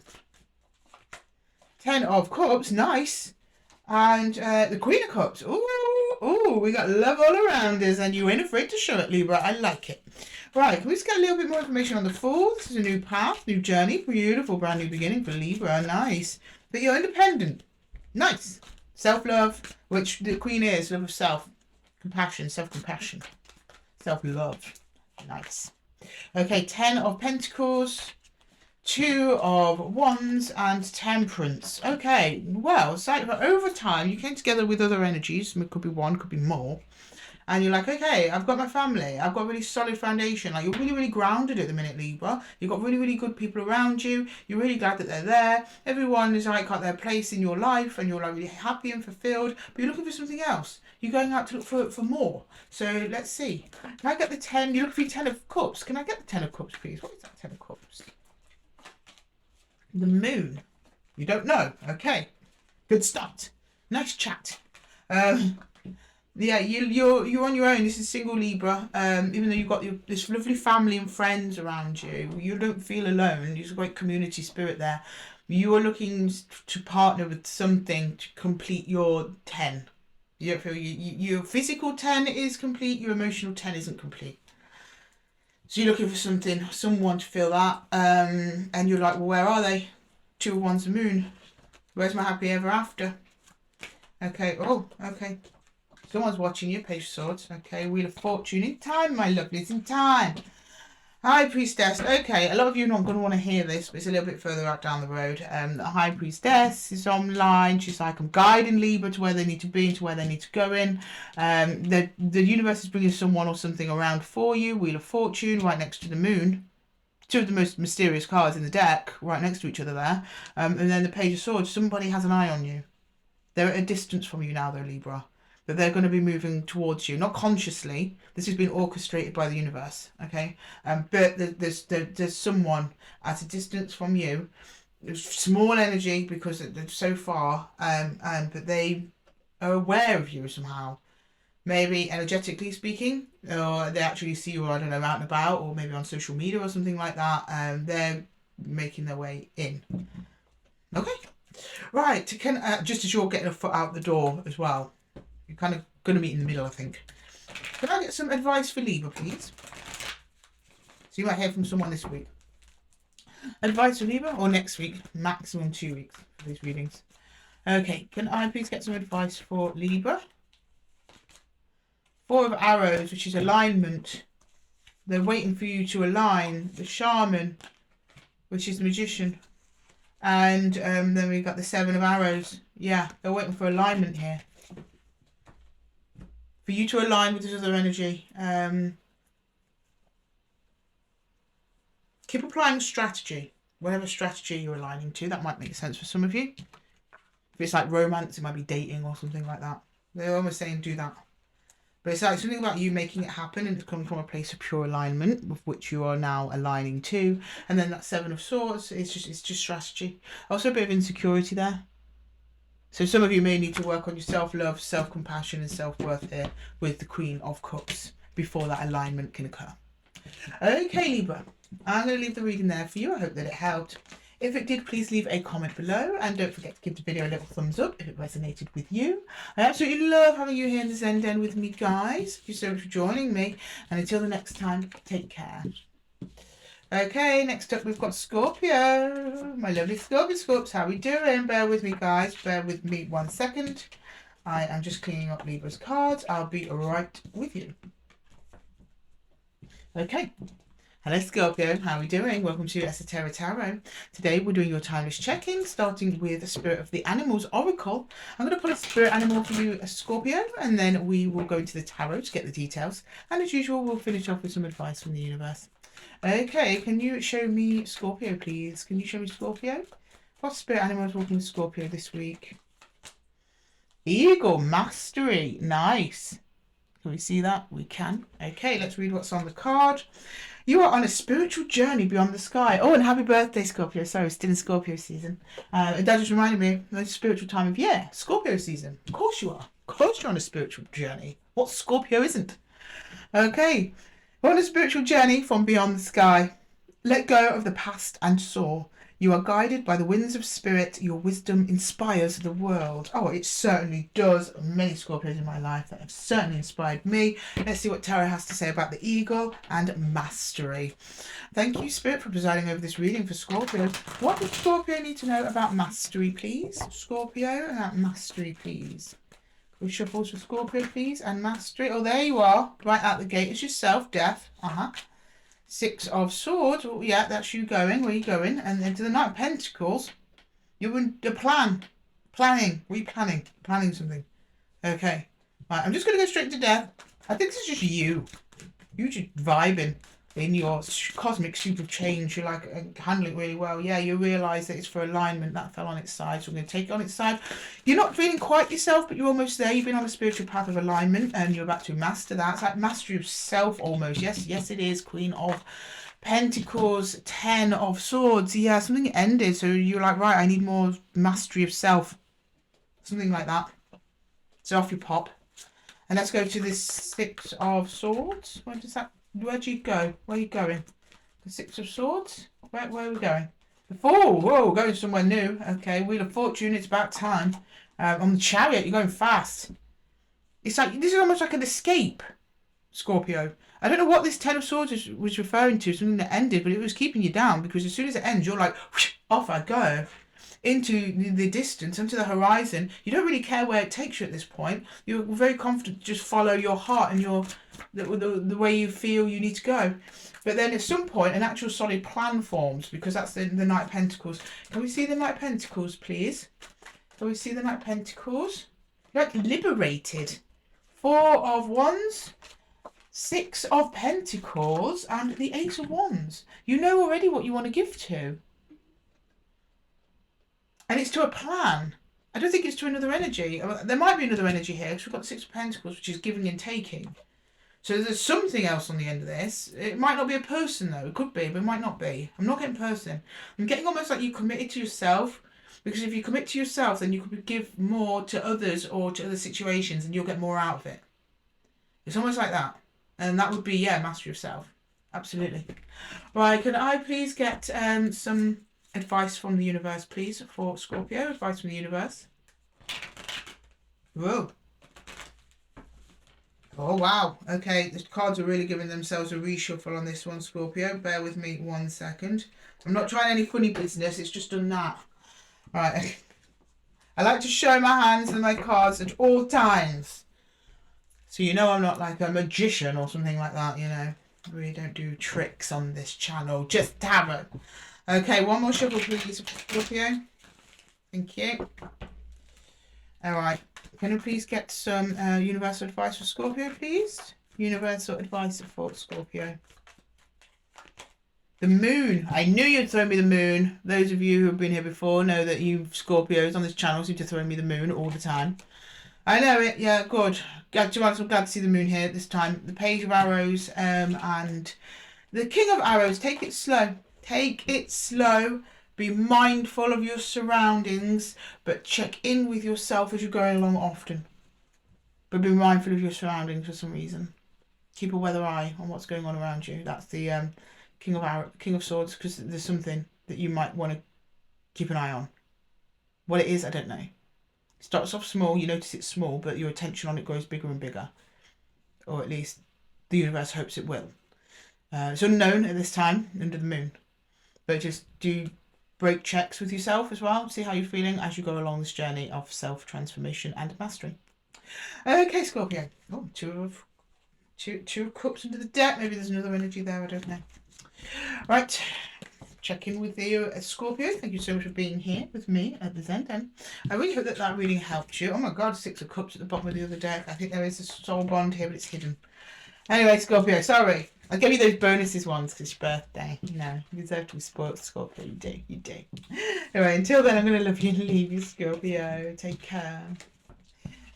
10 of Cups, nice. And the Queen of Cups. Ooh, we got love all around us, and you ain't afraid to show it, Libra. I like it. Right, can we just get a little bit more information on the Fool? This is a new path, new journey, beautiful, brand new beginning for Libra. Nice. But you're independent. Nice. Self-love, which the Queen is, love of self. Compassion, self-compassion. Self-love. Nice. Okay, 10 of Pentacles. Two of Wands and Temperance. Okay, well, so over time you came together with other energies. It could be one, could be more. And you're like, okay, I've got my family. I've got a really solid foundation. Like, you're really, really grounded at the minute, Libra. You've got really, really good people around you. You're really glad that they're there. Everyone is like got their place in your life and you're like really happy and fulfilled. But you're looking for something else. You're going out to look for more. So let's see. Can I get the 10? You look for your 10 of Cups. Can I get the 10 of Cups, please? What is that 10 of Cups? The Moon. You don't know. Okay. Good start. Nice chat. Yeah, you're on your own. This is single Libra. Even though you've got this lovely family and friends around you, you don't feel alone. There's a great community spirit there. You are looking to partner with something to complete your 10. You don't feel your physical 10 is complete. Your emotional 10 isn't complete. So you're looking for someone to fill that. And you're like, well, where are they? Two of Wands, the Moon. Where's my happy ever after? Okay. Oh, okay. Someone's watching you, Page of Swords. Okay, Wheel of Fortune. In time, my lovelies, in time. High Priestess. Okay, a lot of you are not going to want to hear this, but it's a little bit further out down the road. The High Priestess is online. She's like, I'm guiding Libra to where they need to be and to where they need to go in. The universe is bringing someone or something around for you. Wheel of Fortune right next to the Moon. Two of the most mysterious cards in the deck right next to each other there. And then the Page of Swords. Somebody has an eye on you. They're at a distance from you now, though, Libra. But they're going to be moving towards you, not consciously. This has been orchestrated by the universe, okay? But there's someone at a distance from you, small energy because they're so far, but they are aware of you somehow. Maybe energetically speaking, or they actually see you, I don't know, out and about, or maybe on social media or something like that. They're making their way in. Okay, right. Just as you're getting a foot out the door as well. You're kind of going to meet in the middle, I think. Can I get some advice for Libra, please? So you might hear from someone this week. Advice for Libra or next week? Maximum 2 weeks for these readings. Okay, can I please get some advice for Libra? Four of Arrows, which is alignment. They're waiting for you to align. The Shaman, which is the Magician. And then we've got the Seven of Arrows. Yeah, they're waiting for alignment here. For you to align with this other energy. Keep applying strategy. Whatever strategy you're aligning to, that might make sense for some of you. If it's like romance, it might be dating or something like that. They're almost saying do that. But it's like something about you making it happen and it's coming from a place of pure alignment with which you are now aligning to. And then that Seven of Swords, it's just strategy. Also a bit of insecurity there. So some of you may need to work on your self-love, self-compassion and self-worth here with the Queen of Cups before that alignment can occur. Okay, Libra, I'm going to leave the reading there for you. I hope that it helped. If it did, please leave a comment below and don't forget to give the video a little thumbs up if it resonated with you. I absolutely love having you here in the Zen Den with me, guys. Thank you so much for joining me. And until the next time, take care. Okay, next up we've got Scorpio. My lovely Scorpios. How are we doing? Bear with me, guys. Bear with me 1 second. I am just cleaning up Libra's cards. I'll be right with you. Okay. Hello Scorpio, how are we doing? Welcome to Esoteric Tarot. Today we're doing your timeless check-in, starting with the Spirit of the Animals Oracle. I'm going to pull a spirit animal for you, Scorpio, and then we will go into the tarot to get the details. And as usual, we'll finish off with some advice from the universe. Okay, can you show me Scorpio, please? Can you show me Scorpio? What spirit animal is walking with Scorpio this week? Eagle, mastery, nice. Can we see that? We can. Okay, let's read what's on the card. You are on a spiritual journey beyond the sky. Oh, and happy birthday, Scorpio. Sorry, still in Scorpio season. That just reminded me of the spiritual time of year. Scorpio season. Of course you are. Of course you're on a spiritual journey. What Scorpio isn't? Okay. We're on a spiritual journey from beyond the sky. Let go of the past and soar. You are guided by the winds of spirit. Your wisdom inspires the world. Oh, it certainly does. Many Scorpios in my life that have certainly inspired me. Let's see what Tarot has to say about the eagle and mastery. Thank you, Spirit, for presiding over this reading for Scorpio. What does Scorpio need to know about mastery, please? Scorpio, about mastery, please. We shuffle for Scorpio, please, and mastery. Oh, there you are. Right out the gate. It's yourself, Death. Six of Swords. Oh, yeah, that's you going. Where are you going? And then to the Knight of Pentacles. You're in the planning, planning something. Okay. Right, I'm just going to go straight to death. I think this is just you. You just vibing in your cosmic super change. You're like handling it really well. Yeah, you realise that it's for alignment. That fell on its side, so I'm going to take it on its side. You're not feeling quite yourself, but you're almost there. You've been on a spiritual path of alignment and you're about to master that. It's like mastery of self almost. Yes, yes it is. Queen of Pentacles, 10 of Swords. Yeah, something ended. So you're like, right, I need more mastery of self. Something like that. So off you pop. And let's go to this Six of Swords. Where do you go? Where are you going? The Six of Swords? Where are we going? The Fool. Whoa, going somewhere new. Okay, Wheel of Fortune. It's about time. On the Chariot, you're going fast. It's like, this is almost like an escape, Scorpio. I don't know what this Ten of Swords was referring to, something that ended, but it was keeping you down because as soon as it ends, you're like, whoosh, off I go into the distance, into the horizon. You don't really care where it takes you at this point. You're very confident to just follow your heart and the way you feel you need to go. But then at some point, an actual solid plan forms because that's the Knight of Pentacles. Can we see the Knight of Pentacles, please? Can we see the Knight of Pentacles? You're like liberated. Four of Wands. Six of Pentacles and the Ace of Wands. You know already what you want to give to. And it's to a plan. I don't think it's to another energy. There might be another energy here because we've got the Six of Pentacles, which is giving and taking. So there's something else on the end of this. It might not be a person though. It could be, but it might not be. I'm not getting person. I'm getting almost like you committed to yourself. Because if you commit to yourself, then you could give more to others or to other situations and you'll get more out of it. It's almost like that. And that would be, yeah, mastery of self. Absolutely. Right, can I please get some advice from the universe, please, for Scorpio? Advice from the universe. Whoa. Oh, wow. Okay, the cards are really giving themselves a reshuffle on this one, Scorpio. Bear with me 1 second. I'm not trying any funny business. It's just done that. Right. I like to show my hands and my cards at all times. So you know I'm not like a magician or something like that, you know. I really don't do tricks on this channel. Just tarot. Okay, one more shuffle please, Scorpio. Thank you. Alright. Can I please get some universal advice for Scorpio, please? Universal advice for Scorpio. The moon. I knew you'd throw me the moon. Those of you who have been here before know that you Scorpios on this channel seem to throw me the moon all the time. I know it. Yeah, good. I'm glad to see the moon here this time. The Page of Arrows and the King of Arrows. Take it slow. Take it slow. Be mindful of your surroundings, but check in with yourself as you're going along often. But be mindful of your surroundings for some reason. Keep a weather eye on what's going on around you. That's the King of Swords, because there's something that you might want to keep an eye on. What it is, I don't know. It starts off small, you notice it's small, but your attention on it grows bigger and bigger. Or at least the universe hopes it will. It's unknown at this time, under the moon. But just do break checks with yourself as well. See how you're feeling as you go along this journey of self-transformation and mastery. Okay, Scorpio. Oh, two of Cups under the deck. Maybe there's another energy there, I don't know. Right. Check in with you, Scorpio. Thank you so much for being here with me at the Zen Den. I really hope that really helped you. Oh my God, Six of Cups at the bottom of the other deck. I think there is a soul bond here, but it's hidden. Anyway, Scorpio, sorry. I gave you those bonuses ones because it's your birthday. You know, you deserve to be spoiled, Scorpio. You do, you do. Anyway, until then, I'm going to love you and leave you, Scorpio. Take care.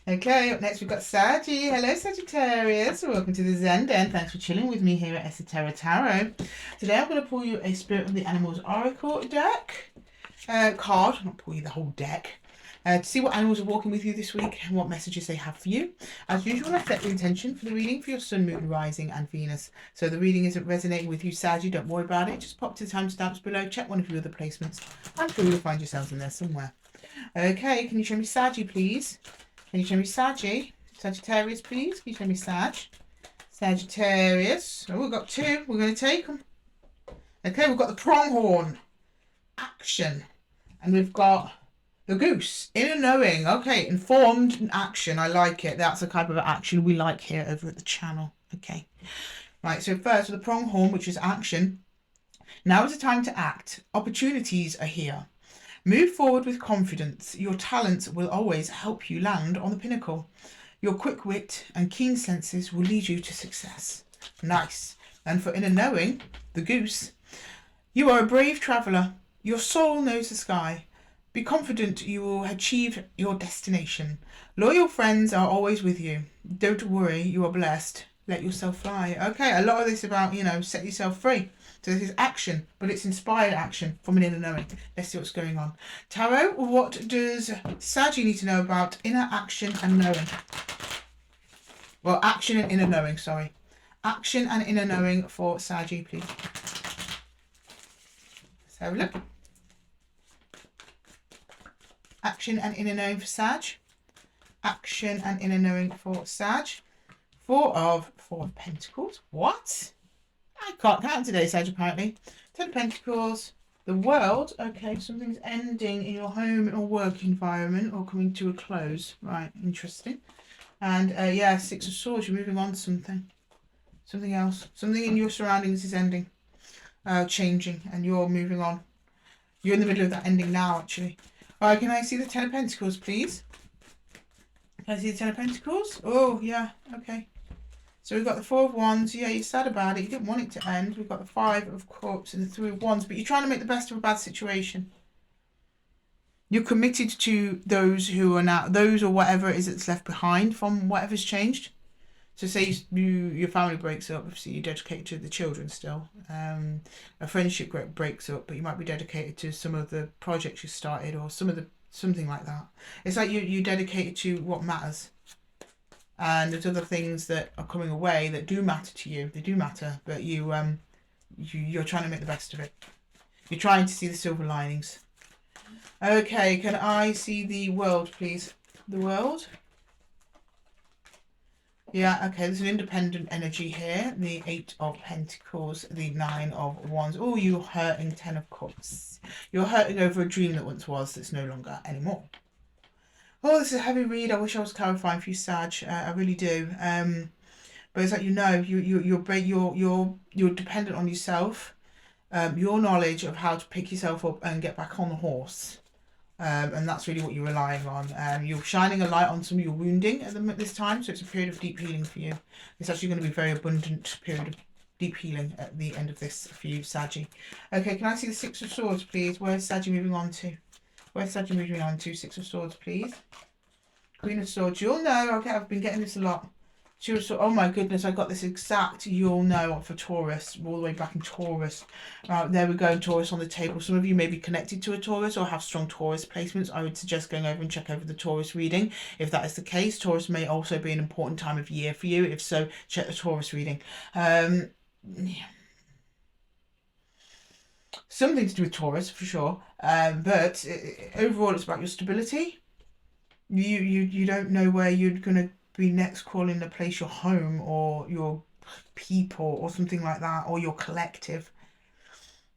Okay, up next we've got Saggy. Hello, Sagittarius. Welcome to the Zen Den. Thanks for chilling with me here at Esoteric Tarot. Today I'm going to pull you a Spirit of the Animals Oracle deck. Card, not pull you the whole deck. To see what animals are walking with you this week and what messages they have for you. As usual, I set the intention for the reading for your Sun, Moon, Rising and Venus. So the reading isn't resonating with you, Saggy, don't worry about it. Just pop to the timestamps below, check one of your other placements. I'm sure you'll find yourselves in there somewhere. Okay, can you show me Saggy, please? Can you show me Saggy? Sagittarius, please. Can you show me Sag? Sagittarius. Oh, we've got two. We're going to take them. Okay, we've got the pronghorn. Action. And we've got the goose. Inner knowing. Okay, informed action. I like it. That's the type of action we like here over at the channel. Okay. Right, so first with the pronghorn, which is action. Now is the time to act. Opportunities are here. Move forward with confidence. Your talents will always help you land on the pinnacle. Your quick wit and keen senses will lead you to success. Nice. And for inner knowing, the goose. You are a brave traveller. Your soul knows the sky. Be confident you will achieve your destination. Loyal friends are always with you. Don't worry, you are blessed. Let yourself fly. Okay, a lot of this about, set yourself free. So this is action, but it's inspired action from an inner knowing. Let's see what's going on. Tarot, what does Saggy need to know about inner action and knowing? Well, action and inner knowing, sorry. Action and inner knowing for Saggy, please. Let's have a look. Action and inner knowing for Sag. Action and inner knowing for Sag. Four of Pentacles. What? I can't count today, Sag, apparently. Ten of Pentacles. The World. Okay, something's ending in your home or work environment or coming to a close. Right, interesting. And yeah, Six of Swords. You're moving on to something. Something else. Something in your surroundings is ending. Changing. And you're moving on. You're in the middle of that ending now, actually. All right, can I see the Ten of Pentacles, please? Can I see the Ten of Pentacles? Oh, yeah. Okay. So we've got the Four of Wands. Yeah, you're sad about it. You didn't want it to end. We've got the Five of Cups and the Three of Wands. But you're trying to make the best of a bad situation. You're committed to those who are now, those or whatever it is that's left behind from whatever's changed. So say your family breaks up. Obviously, you're dedicated to the children still. A friendship breaks up, but you might be dedicated to some of the projects you started or something like that. It's like you're dedicated to what matters. And there's other things that are coming away that do matter to you. They do matter, but you're trying to make the best of it. You're trying to see the silver linings. Okay, can I see the World, please? The World. Yeah, okay, there's an independent energy here. The Eight of Pentacles, the Nine of Wands. Oh, you're hurting. Ten of Cups. You're hurting over a dream that once was that's no longer anymore. Oh, this is a heavy read. I wish I was clarifying for you, Sag. I really do. But it's like you're dependent on yourself, your knowledge of how to pick yourself up and get back on the horse, and that's really what you're relying on. You're shining a light on some of your wounding at this time, so it's a period of deep healing for you. It's actually going to be a very abundant period of deep healing at the end of this for you, Saggy. Okay, can I see the Six of Swords, please? Where's Saggy moving on to? Where's Saggy moving on to? Six of Swords, please. Queen of Swords. You'll know. Okay, I've been getting this a lot. Two of Swords. Oh my goodness, I got this exact you'll know for Taurus. All the way back in Taurus. There we go, Taurus on the table. Some of you may be connected to a Taurus or have strong Taurus placements. I would suggest going over and check over the Taurus reading. If that is the case, Taurus may also be an important time of year for you. If so, check the Taurus reading. Yeah. Something to do with Taurus for sure, but overall it's about your stability. You don't know where you're gonna be next, calling the place your home or your people or something like that, or your collective.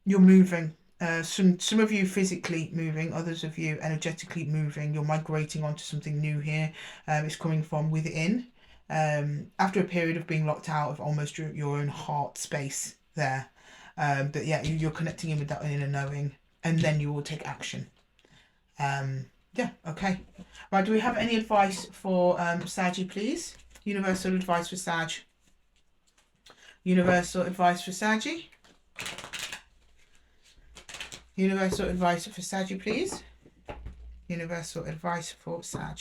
You're moving. Some of you physically moving, others of you energetically moving. You're migrating onto something new here. It's coming from within. After a period of being locked out of almost your own heart space there. But yeah, you're connecting in with that inner knowing, and then you will take action. Yeah, okay. Right, do we have any advice for Saggy, please? Universal advice for Sag. Universal advice for Saggy. Universal advice for Saggy, please. Universal advice for Sag.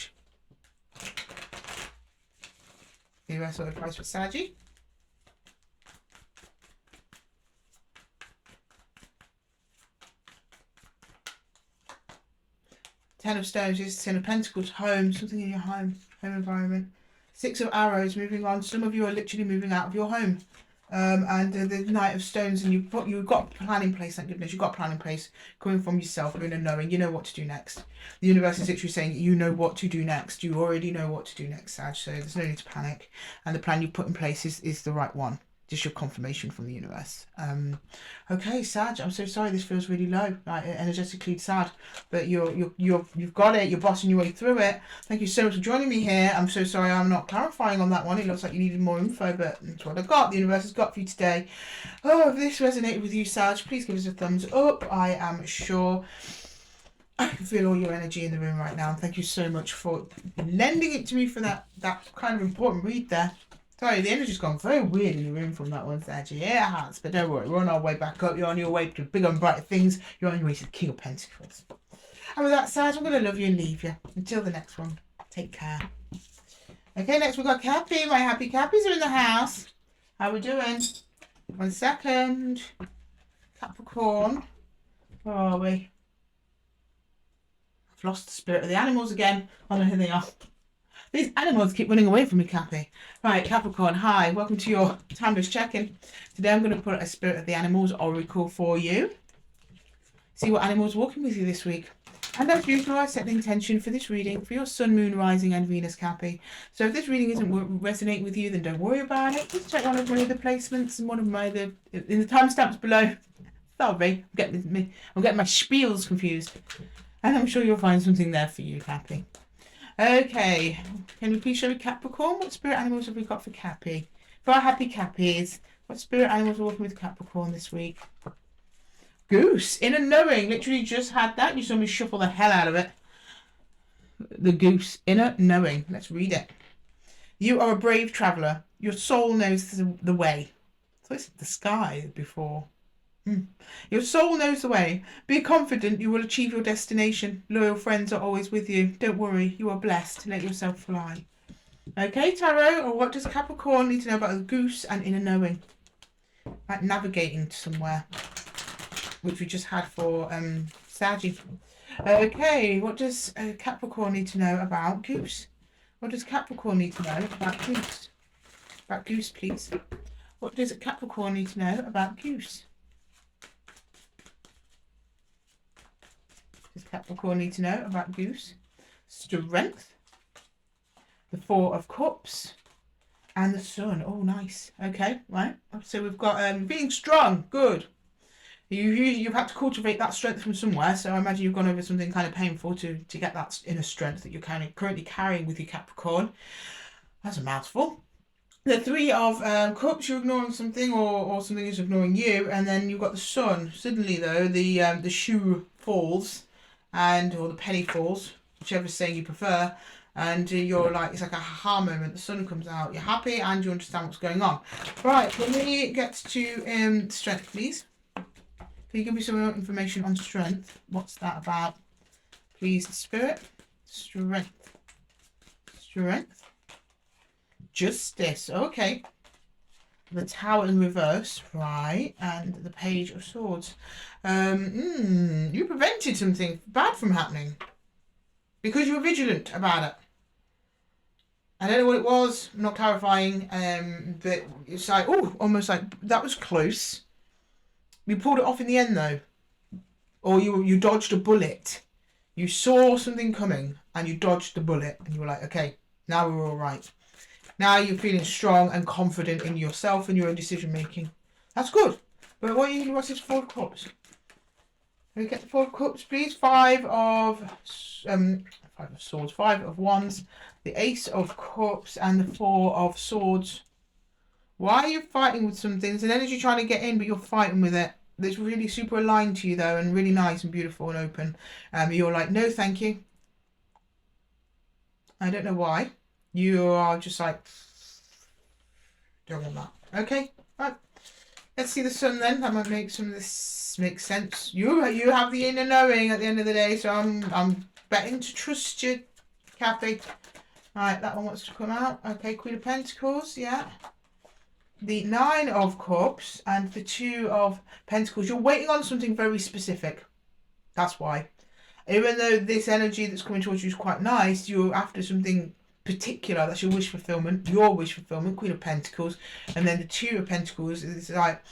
Universal advice for Saggy. Ten of Stones is Ten of Pentacles, home, something in your home environment. Six of Arrows, moving on. Some of you are literally moving out of your home. And the Knight of Stones, and you've got a plan in place, thank goodness. You've got a plan in place coming from yourself, you're knowing, you know what to do next. The universe is literally saying, you know what to do next. You already know what to do next, Sag, so there's no need to panic. And the plan you put in place is the right one just your confirmation from the universe. Okay, Sag, I'm so sorry. This feels really low, like energetically sad, but you've got it. You're bossing your way through it. Thank you so much for joining me here. I'm so sorry I'm not clarifying on that one. It looks like you needed more info, but that's what I've got. The universe has got for you today. Oh, if this resonated with you, Sag, please give us a thumbs up. I am sure I can feel all your energy in the room right now. Thank you so much for lending it to me for that kind of important read there. Sorry, the energy's gone very weird in the room from that one, Sag. Yeah, it has, but don't worry, we're on our way back up. You're on your way to bigger and brighter things. You're on your way to the King of Pentacles. And with that, Sag, I'm going to love you and leave you. Until the next one, take care. Okay, next we've got Cappy. My happy Cappies are in the house. How we doing? 1 second. Capricorn. Where are we? I've lost the spirit of the animals again. I don't know who they are. These animals keep running away from me, Cappy. Right, Capricorn, hi. Welcome to your timeless check-in. Today I'm going to put a Spirit of the Animals oracle for you. See what animals are walking with you this week. And as usual, I set the intention for this reading for your Sun, Moon, Rising and Venus, Cappy. So if this reading isn't resonating with you, then don't worry about it. Just check one of my other placements and one of my other... in the timestamps below. Sorry, I'm getting my spiels confused. And I'm sure you'll find something there for you, Cappy. Okay, can you please show me Capricorn? What spirit animals have we got for Cappy? For our happy Cappies, what spirit animals are working with Capricorn this week? Goose, inner knowing. Literally just had that. You saw me shuffle the hell out of it. The goose, inner knowing. Let's read it. You are a brave traveller. Your soul knows the way. So it's the sky before. Your soul knows the way. Be confident you will achieve your destination. Loyal friends are always with you. Don't worry, you are blessed. Let yourself fly. Okay, Tarot, or what does Capricorn need to know about the goose and inner knowing? Like navigating to somewhere, which we just had for Saggy. Okay, what does Capricorn need to know about goose? What does Capricorn need to know about goose? About goose, please. What does Capricorn need to know about goose? Does Capricorn need to know about goose? Strength. The Four of Cups. And the Sun. Oh, nice. Okay, right. So we've got being strong. Good. You've had to cultivate that strength from somewhere. So I imagine you've gone over something kind of painful to get that inner strength that you're kind of currently carrying with you, Capricorn. That's a mouthful. The Three of Cups, you're ignoring something or something is ignoring you. And then you've got the Sun. Suddenly, though, the shoe falls. Or the penny falls, whichever saying you prefer, and you're like, it's like a aha moment. The sun comes out, you're happy and you understand what's going on. Right, when we get to strength, please. Can you give me some more information on strength? What's that about? Please, Spirit. Strength. Justice. Okay. The Tower in reverse, right, and the Page of Swords. You prevented something bad from happening because you were vigilant about it. I don't know what it was. I'm not clarifying. But it's like, oh, almost like that was close. You pulled it off in the end, though, or you dodged a bullet. You saw something coming and you dodged the bullet, and you were like, okay, now we're all right. Now you're feeling strong and confident in yourself and your own decision making. That's good. But what's this Four of Cups? Can we get the Four of Cups, please? Five of Swords, Five of Wands, the Ace of Cups, and the Four of Swords. Why are you fighting with something? There's an energy trying to get in, but you're fighting with it. It's really super aligned to you, though, and really nice and beautiful and open. You're like, no, thank you. I don't know why. You are just like, don't want that. Okay, right. Let's see the Sun then. That might make some of this make sense. You have the inner knowing at the end of the day, so I'm betting to trust you, Kathy. Right, that one wants to come out. Okay, Queen of Pentacles, yeah. The Nine of Cups and the Two of Pentacles. You're waiting on something very specific. That's why. Even though this energy that's coming towards you is quite nice, you're after something particular. That's your wish fulfillment, Queen of Pentacles. And then the Two of Pentacles is like,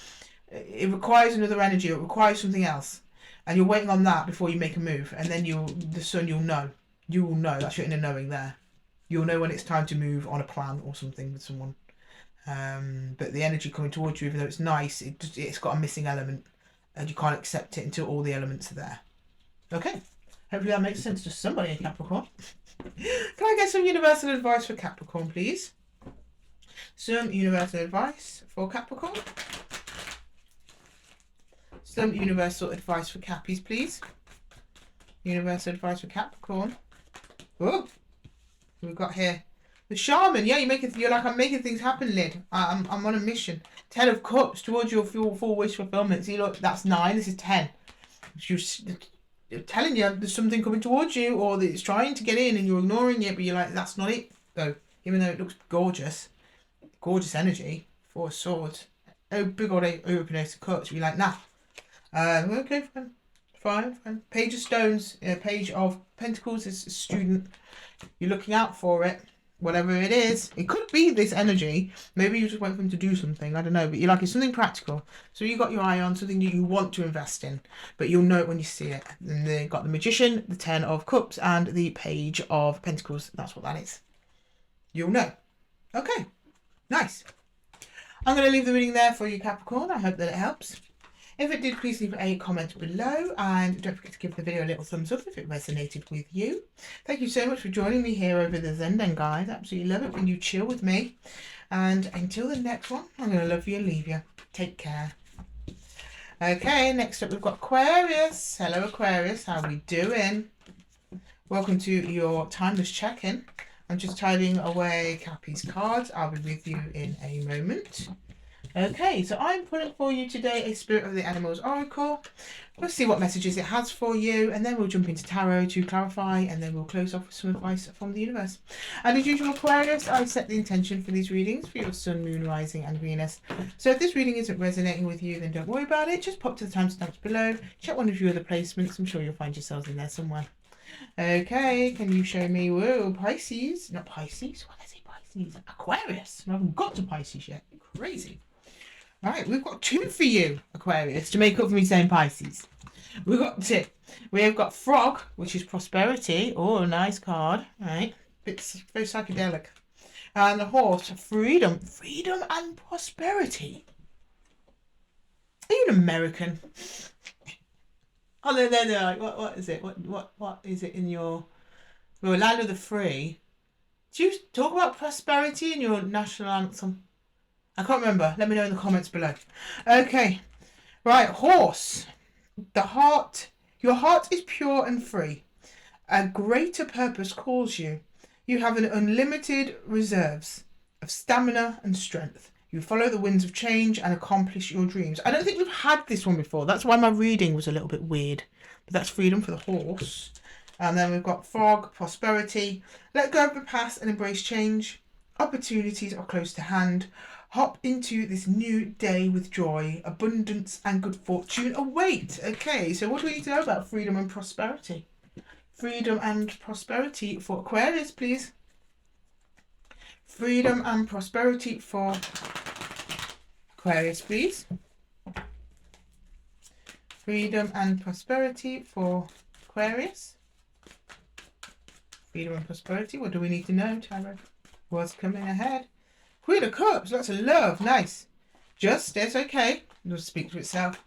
it requires another energy, it requires something else, and you're waiting on that before you make a move. And then the Sun, you will know. That's your inner knowing there. You'll know when it's time to move on a plan or something with someone. But the energy coming towards you, even though it's nice, it's got a missing element, and you can't accept it until all the elements are there. Okay, hopefully that makes sense to somebody in Capricorn. Can I get some universal advice for Capricorn, please? Some universal advice for Capricorn. Some universal advice for Cappies, please. Universal advice for Capricorn. Oh, we've got here the Shaman. Yeah, you're like, I'm making things happen, Lid. I'm on a mission. 10 of Cups towards your full wish fulfillment. See, look, that's 9. This is 10. You're telling you there's something coming towards you, or that it's trying to get in, and you're ignoring it. But you're like, that's not it, though. Even though it looks gorgeous energy. 4 of Swords. Oh, big old open Ace of Cups. You're like, nah. Okay, fine. Page of Stones, Page of Pentacles is a student. You're looking out for it, whatever it is. It could be this energy. Maybe you just wait for them to do something. I don't know. But you're like, it's something practical. So you got your eye on something that you want to invest in, but you'll know it when you see it. And they got the Magician, the 10 of Cups, and the Page of Pentacles. That's what that is. You'll know. Okay, nice. I'm going to leave the reading there for you, Capricorn. I hope that it helps. If it did, please leave a comment below, and don't forget to give the video a little thumbs up if it resonated with you. Thank you so much for joining me here over the Zenden, guys. Absolutely love it when you chill with me. And until the next one, I'm going to love you and leave you. Take care. Okay, next up we've got Aquarius. Hello, Aquarius. How are we doing? Welcome to your timeless check-in. I'm just tidying away Cappy's cards. I'll be with you in a moment. Okay, so I'm pulling for you today a Spirit of the Animals Oracle. We'll see what messages it has for you, and then we'll jump into Tarot to clarify, and then we'll close off with some advice from the universe. And as usual, Aquarius, I set the intention for these readings for your Sun, Moon, Rising and Venus. So if this reading isn't resonating with you, then don't worry about it. Just pop to the timestamps below, check one of your other placements. I'm sure you'll find yourselves in there somewhere. Okay, can you show me, whoa, Pisces, not Pisces, what did I say, Pisces? Aquarius. I haven't got to Pisces yet. Crazy. Right, we've got 2 for you, Aquarius, to make up for me saying Pisces. We've got 2. We've got Frog, which is prosperity. Oh, a nice card, right? It's very psychedelic. And the Horse, freedom. Freedom and prosperity. Are you an American? Oh, no, like, what is it? What is it in your... Well, Land of the Free. Do you talk about prosperity in your national anthem? I can't remember. Let me know in the comments below. Okay. Right, Horse. The heart. Your heart is pure and free. A greater purpose calls you. You have an unlimited reserves of stamina and strength. You follow the winds of change and accomplish your dreams. I don't think we've had this one before. That's why my reading was a little bit weird. But that's freedom for the Horse. And then we've got Frog, prosperity. Let go of the past and embrace change. Opportunities are close to hand. Hop into this new day with joy. Abundance and good fortune await. Okay, so what do we need to know about freedom and prosperity? Freedom and prosperity for Aquarius, please. Freedom and prosperity for Aquarius, please. Freedom and prosperity for Aquarius. Freedom and prosperity. What do we need to know, Tarot? What's coming ahead? Queen of Cups, lots of love, nice. Justice, okay, it'll speak to itself.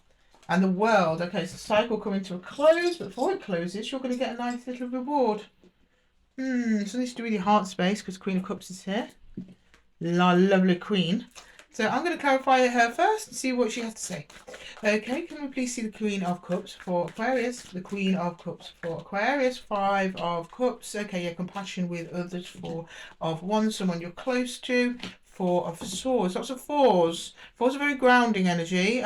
And the World, okay, so cycle coming to a close, but before it closes, you're going to get a nice little reward. Something to do with your heart space, because Queen of Cups is here. La lovely Queen. So I'm going to clarify her first and see what she has to say. Okay, can we please see the Queen of Cups for Aquarius? The Queen of Cups for Aquarius. 5 of Cups. Okay, yeah, compassion with others. 4 of Wands, someone you're close to. 4 of Swords. Lots of 4s. 4s are very grounding energy.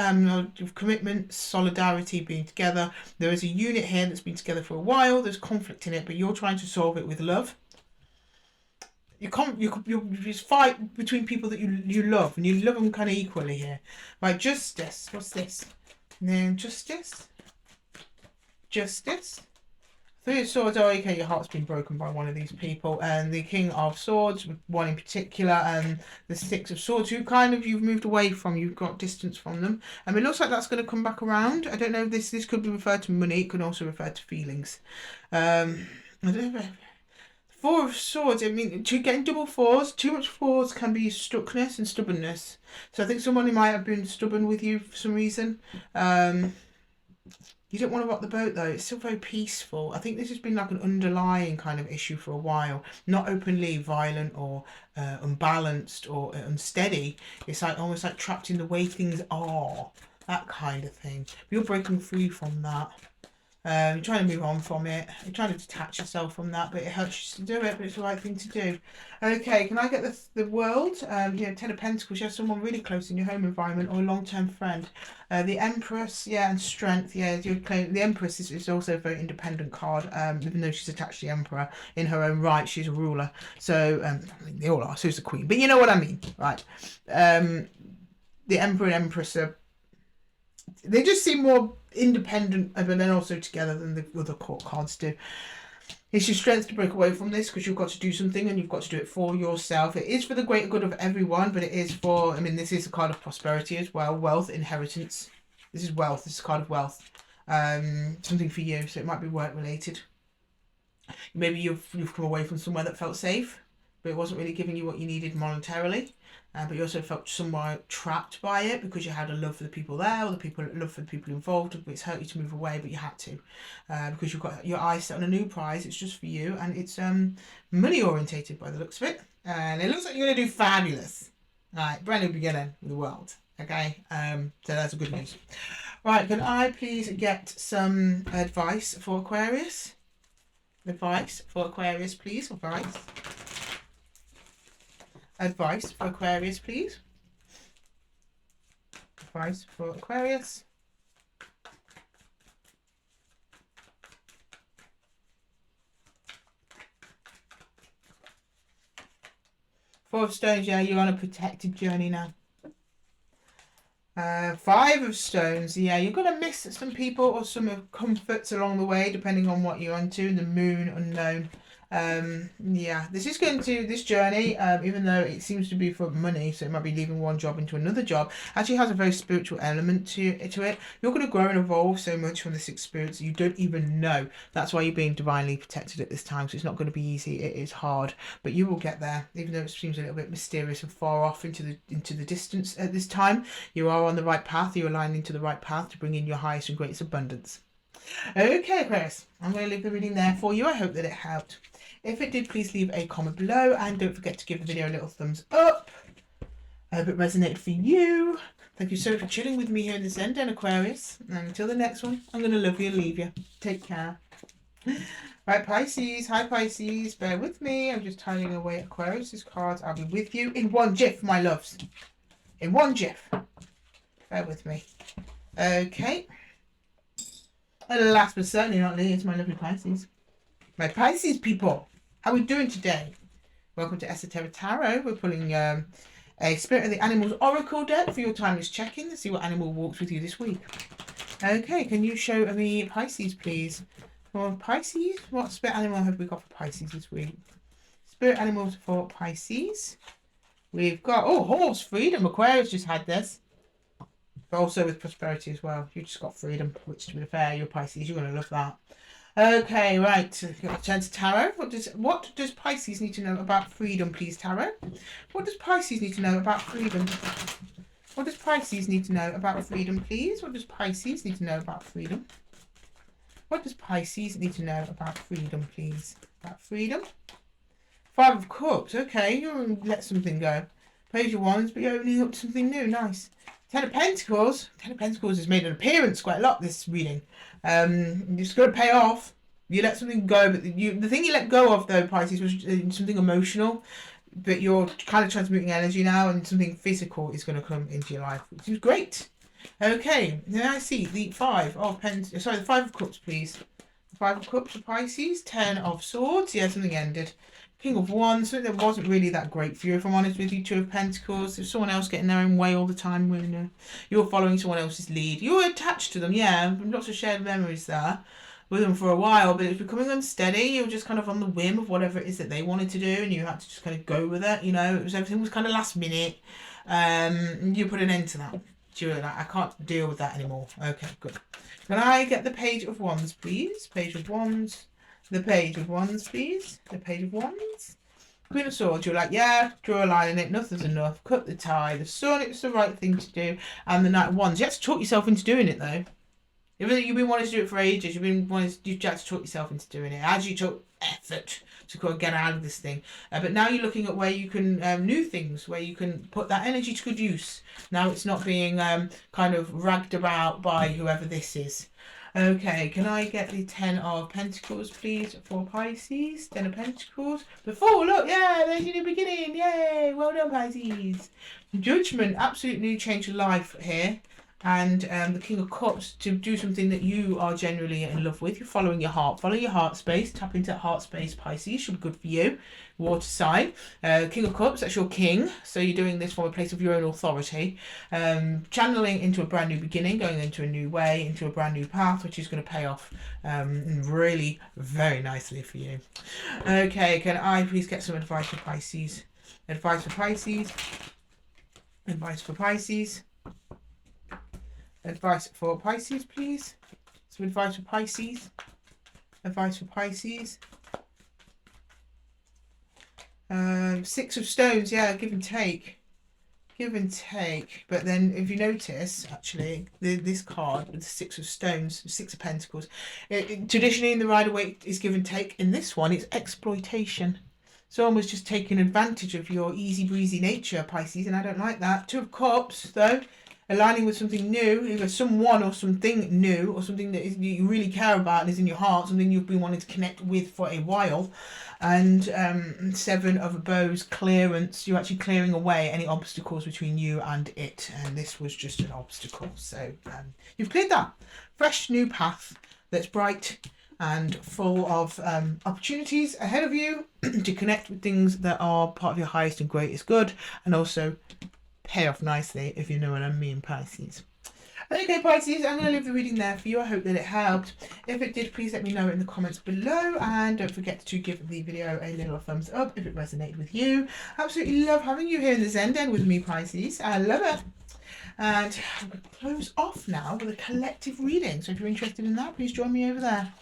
Commitment, solidarity, being together. There is a unit here that's been together for a while. There's conflict in it, but you're trying to solve it with love. You just fight between people that you love, and you love them kind of equally here. Right, Justice. What's this? And then Justice. 3 of Swords. Oh, okay, your heart's been broken by one of these people. And the King of Swords, one in particular, and the 6 of Swords, who kind of you've moved away from. You've got distance from them. It looks like that's going to come back around. I don't know if this could be referred to money. It could also refer to feelings. I don't know. Four of Swords, I mean, getting double fours, too much fours can be stuckness and stubbornness. So I think somebody might have been stubborn with you for some reason. You don't want to rock the boat though, it's still very peaceful. I think this has been like an underlying kind of issue for a while. Not openly violent or unbalanced or unsteady. It's like almost like trapped in the way things are. That kind of thing. But you're breaking free from that. You're trying to move on from it. You're trying to detach yourself from that, but it hurts you to do it, but it's the right thing to do. Okay, can I get the World? You know, Ten of Pentacles, you have someone really close in your home environment or a long-term friend. The Empress, yeah, and Strength, yeah. The Empress is also a very independent card, even though she's attached to the Emperor in her own right. She's a ruler. So, I mean, they all are, so is the Queen. But you know what I mean, right? The Emperor and Empress are... They just seem more independent, but then also together than the other court cards do. It's your strength to break away from this because you've got to do something and you've got to do it for yourself. It is for the greater good of everyone, but it is for, I mean, this is a card of prosperity as well. Wealth, inheritance. This is wealth. This is a card of wealth. Something for you, so it might be work related. Maybe you've come away from somewhere that felt safe, but it wasn't really giving you what you needed monetarily. But you also felt somewhat trapped by it because you had a love for the people there or love for the people involved. It's hurt you to move away, but you had to because you've got your eyes set on a new prize. It's just for you, and it's money orientated by the looks of it. And it looks like you're going to do fabulous. All right, brand new beginning with the world. Okay, so that's a good news. Right, can I please get some advice for Aquarius? Advice for Aquarius, please. Advice for Aquarius, please. Advice for Aquarius. Four of Stones, yeah, you're on a protected journey now. Five of Stones, yeah, you're going to miss some people or some comforts along the way, depending on what you're onto. The Moon, unknown. Yeah, this journey, even though it seems to be for money, so it might be leaving one job into another job, actually has a very spiritual element to it. You're going to grow and evolve so much from this experience you don't even know. That's why you're being divinely protected at this time. So it's not going to be easy. It is hard, but you will get there, even though it seems a little bit mysterious and far off into the distance at this time. You are on the right path. You're aligning to the right path to bring in your highest and greatest abundance. Okay, Aquarius, I'm going to leave the reading there for you. I hope that it helped. If it did, please leave a comment below and don't forget to give the video a little thumbs up. I hope it resonated for you. Thank you so much for chilling with me here in this end, Aquarius. And until the next one, I'm going to love you and leave you. Take care. Right, Pisces. Hi, Pisces. Bear with me. I'm just tidying away Aquarius's cards. I'll be with you in one jiff, my loves. In one jiff. Bear with me. Okay. And last but certainly not least, my lovely Pisces. My Pisces people, how are we doing today? Welcome to Esoteric Tarot. We're pulling a Spirit of the Animals Oracle deck for your timeless check-in to see what animal walks with you this week. Okay, can you show me Pisces, please? For Pisces, what spirit animal have we got for Pisces this week? Spirit animals for Pisces. We've got, oh, horse, freedom. Aquarius just had this. But also with prosperity as well. You just got freedom, which to be fair, you're Pisces. You're going to love that. Okay, right. Turn to tarot. What does Pisces need to know about freedom, please, tarot? What does Pisces need to know about freedom? What does Pisces need to know about freedom, please? What does Pisces need to know about freedom? What does Pisces need to know about freedom, please? About freedom? Five of Cups. Okay, you're going to let something go. Page of Wands, but you're opening up to something new. Nice. Ten of Pentacles. Ten of Pentacles has made an appearance quite a lot this reading. It's got to pay off. You let something go, but the thing you let go of though, Pisces, was something emotional. But you're kind of transmuting energy now, and something physical is going to come into your life, which is great. Okay, now I see the Five of Cups, please. The Five of Cups for Pisces. Ten of Swords. Yeah, something ended. King of Wands, something that wasn't really that great for you, if I'm honest with you. Two of Pentacles, there's someone else getting their own way all the time. When you're following someone else's lead. You're attached to them, yeah. Lots of shared memories there with them for a while, but it's becoming unsteady. You're just kind of on the whim of whatever it is that they wanted to do, and you had to just kind of go with it, you know. Everything was kind of last minute. You put an end to that. You're like, I can't deal with that anymore. Okay, good. Can I get the Page of Wands, please? Page of Wands. The Page of Wands, please. The Page of Wands. Queen of Swords, you're like, yeah, draw a line in it, nothing's enough, cut the tie. The Sun, it's the right thing to do. And the Knight of Wands, you have to talk yourself into doing it though. Even though you've been wanting to do it for ages, you have to talk yourself into doing it. As you took effort to get out of this thing. But now you're looking at where you can, new things, where you can put that energy to good use. Now it's not being kind of ragged about by whoever this is. Okay, can I get the 10 of Pentacles, please, for Pisces? 10 of Pentacles. Before, look, yeah, there's your new beginning. Yay, well done, Pisces. Judgment, absolute new change of life here. And the King of Cups, to do something that you are genuinely in love with. You're following your heart. Follow your heart space. Tap into that heart space, Pisces. Should be good for you. Water sign. King of Cups, that's your king. So you're doing this from a place of your own authority. Channeling into a brand new beginning, going into a new way, into a brand new path, which is going to pay off really very nicely for you. Okay, can I please get some advice for Pisces? Advice for Pisces. Advice for Pisces. Advice for Pisces, please. Some advice for Pisces. Advice for Pisces. 6 of Stones, yeah, give and take. Give and take. But then if you notice, actually, this card with the 6 of Stones, 6 of Pentacles, traditionally in the Rider-Waite is give and take. In this one, it's exploitation. Someone was just taking advantage of your easy breezy nature, Pisces, and I don't like that. 2 of Cups, though. Aligning with something new, either someone or something new, or something that you really care about and is in your heart, something you've been wanting to connect with for a while. And 7 of Bows, clearance. You're actually clearing away any obstacles between you and it. And this was just an obstacle. So you've cleared that. Fresh new path that's bright and full of opportunities ahead of you to connect with things that are part of your highest and greatest good, and also pay off nicely, if you know what I mean, Pisces. Okay, Pisces, I'm going to leave the reading there for you. I hope that it helped. If it did, please let me know in the comments below, and don't forget to give the video a little thumbs up if it resonated with you. Absolutely love having you here in the Zen Den with me, Pisces. I love it. And I'm going to close off now with a collective reading. So if you're interested in that, please join me over there.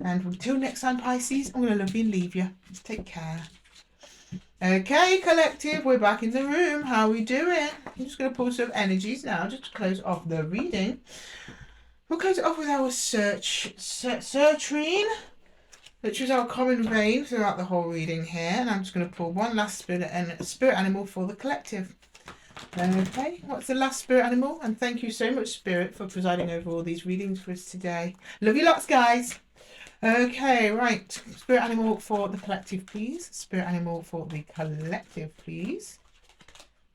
And until next time, Pisces, I'm going to love you and leave you. Just take care. Okay, collective, we're back in the room. How are we doing? I'm just going to pull some energies now just to close off the reading. We'll close it off with our Citrine, which is our common vein throughout the whole reading here. And I'm just going to pull one last spirit animal for the collective. Okay, what's the last spirit animal? And thank you so much, Spirit, for presiding over all these readings for us today. Love you lots, guys. Okay, right. Spirit animal for the collective, please. Spirit animal for the collective, please.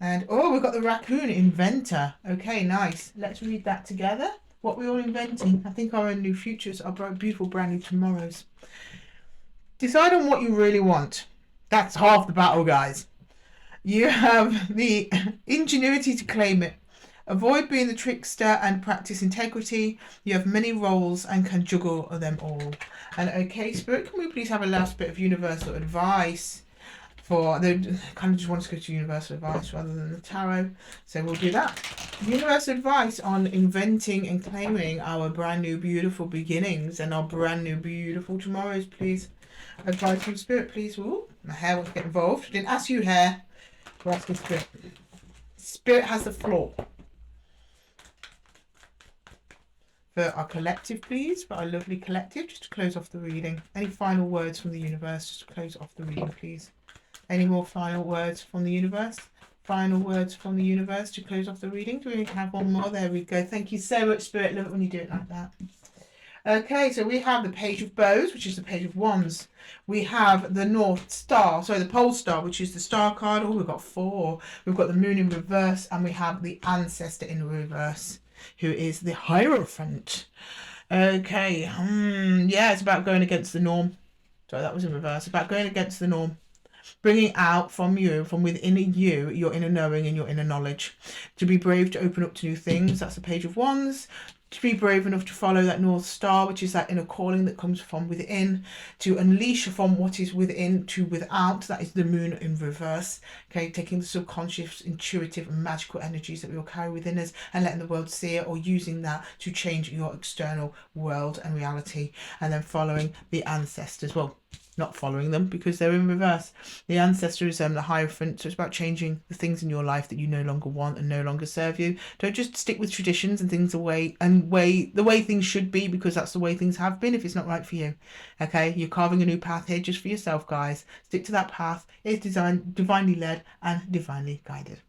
And, oh, we've got the raccoon inventor. Okay, nice. Let's read that together. What we're all inventing. I think our own new futures, our beautiful brand new tomorrows. Decide on what you really want. That's half the battle, guys. You have the ingenuity to claim it. Avoid being the trickster and practice integrity. You have many roles and can juggle them all. And okay, Spirit, can we please have a last bit of universal advice for the kind of just want to go to universal advice rather than the tarot. So we'll do that. Universal advice on inventing and claiming our brand new beautiful beginnings and our brand new beautiful tomorrows, please. Advice from Spirit, please. Ooh, my hair wants to get involved. Didn't ask you, hair. We're asking Spirit. Spirit has the floor. For our collective, please, for our lovely collective, just to close off the reading. Any final words from the universe, just to close off the reading, please. Any more final words from the universe? Final words from the universe to close off the reading. Do we have one more? There we go. Thank you so much, Spirit. Love it when you do it like that. Okay, so we have the Page of Bows, which is the Page of Wands. We have the North Star, sorry, the Pole Star, which is the Star card. Oh, we've got 4. We've got the Moon in reverse, and we have the Ancestor in reverse, who is the Hierophant. Okay, yeah, it's about going against the norm. Sorry, that was in reverse. About going against the norm. bringing out from you, from within you, your inner knowing and your inner knowledge. To be brave to open up to new things, that's the Page of Wands. To be brave enough to follow that North Star, which is that inner calling that comes from within, to unleash from what is within to without, that is the Moon in reverse. Okay, taking the subconscious, intuitive and magical energies that we all carry within us and letting the world see it, or using that to change your external world and reality. And then following the ancestors. Well, not following them because they're in reverse. The ancestor is the Hierophant, so it's about changing the things in your life that you no longer want and no longer serve you. Don't just stick with traditions and things the way things should be, because that's the way things have been if it's not right for you. Okay, you're carving a new path here just for yourself, guys. Stick to that path. It's designed, divinely led and divinely guided.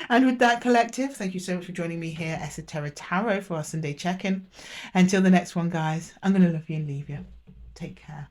And with that, collective, thank you so much for joining me here, Esoteric Tarot, for our Sunday check-in. Until the next one, guys, I'm going to love you and leave you. Take care.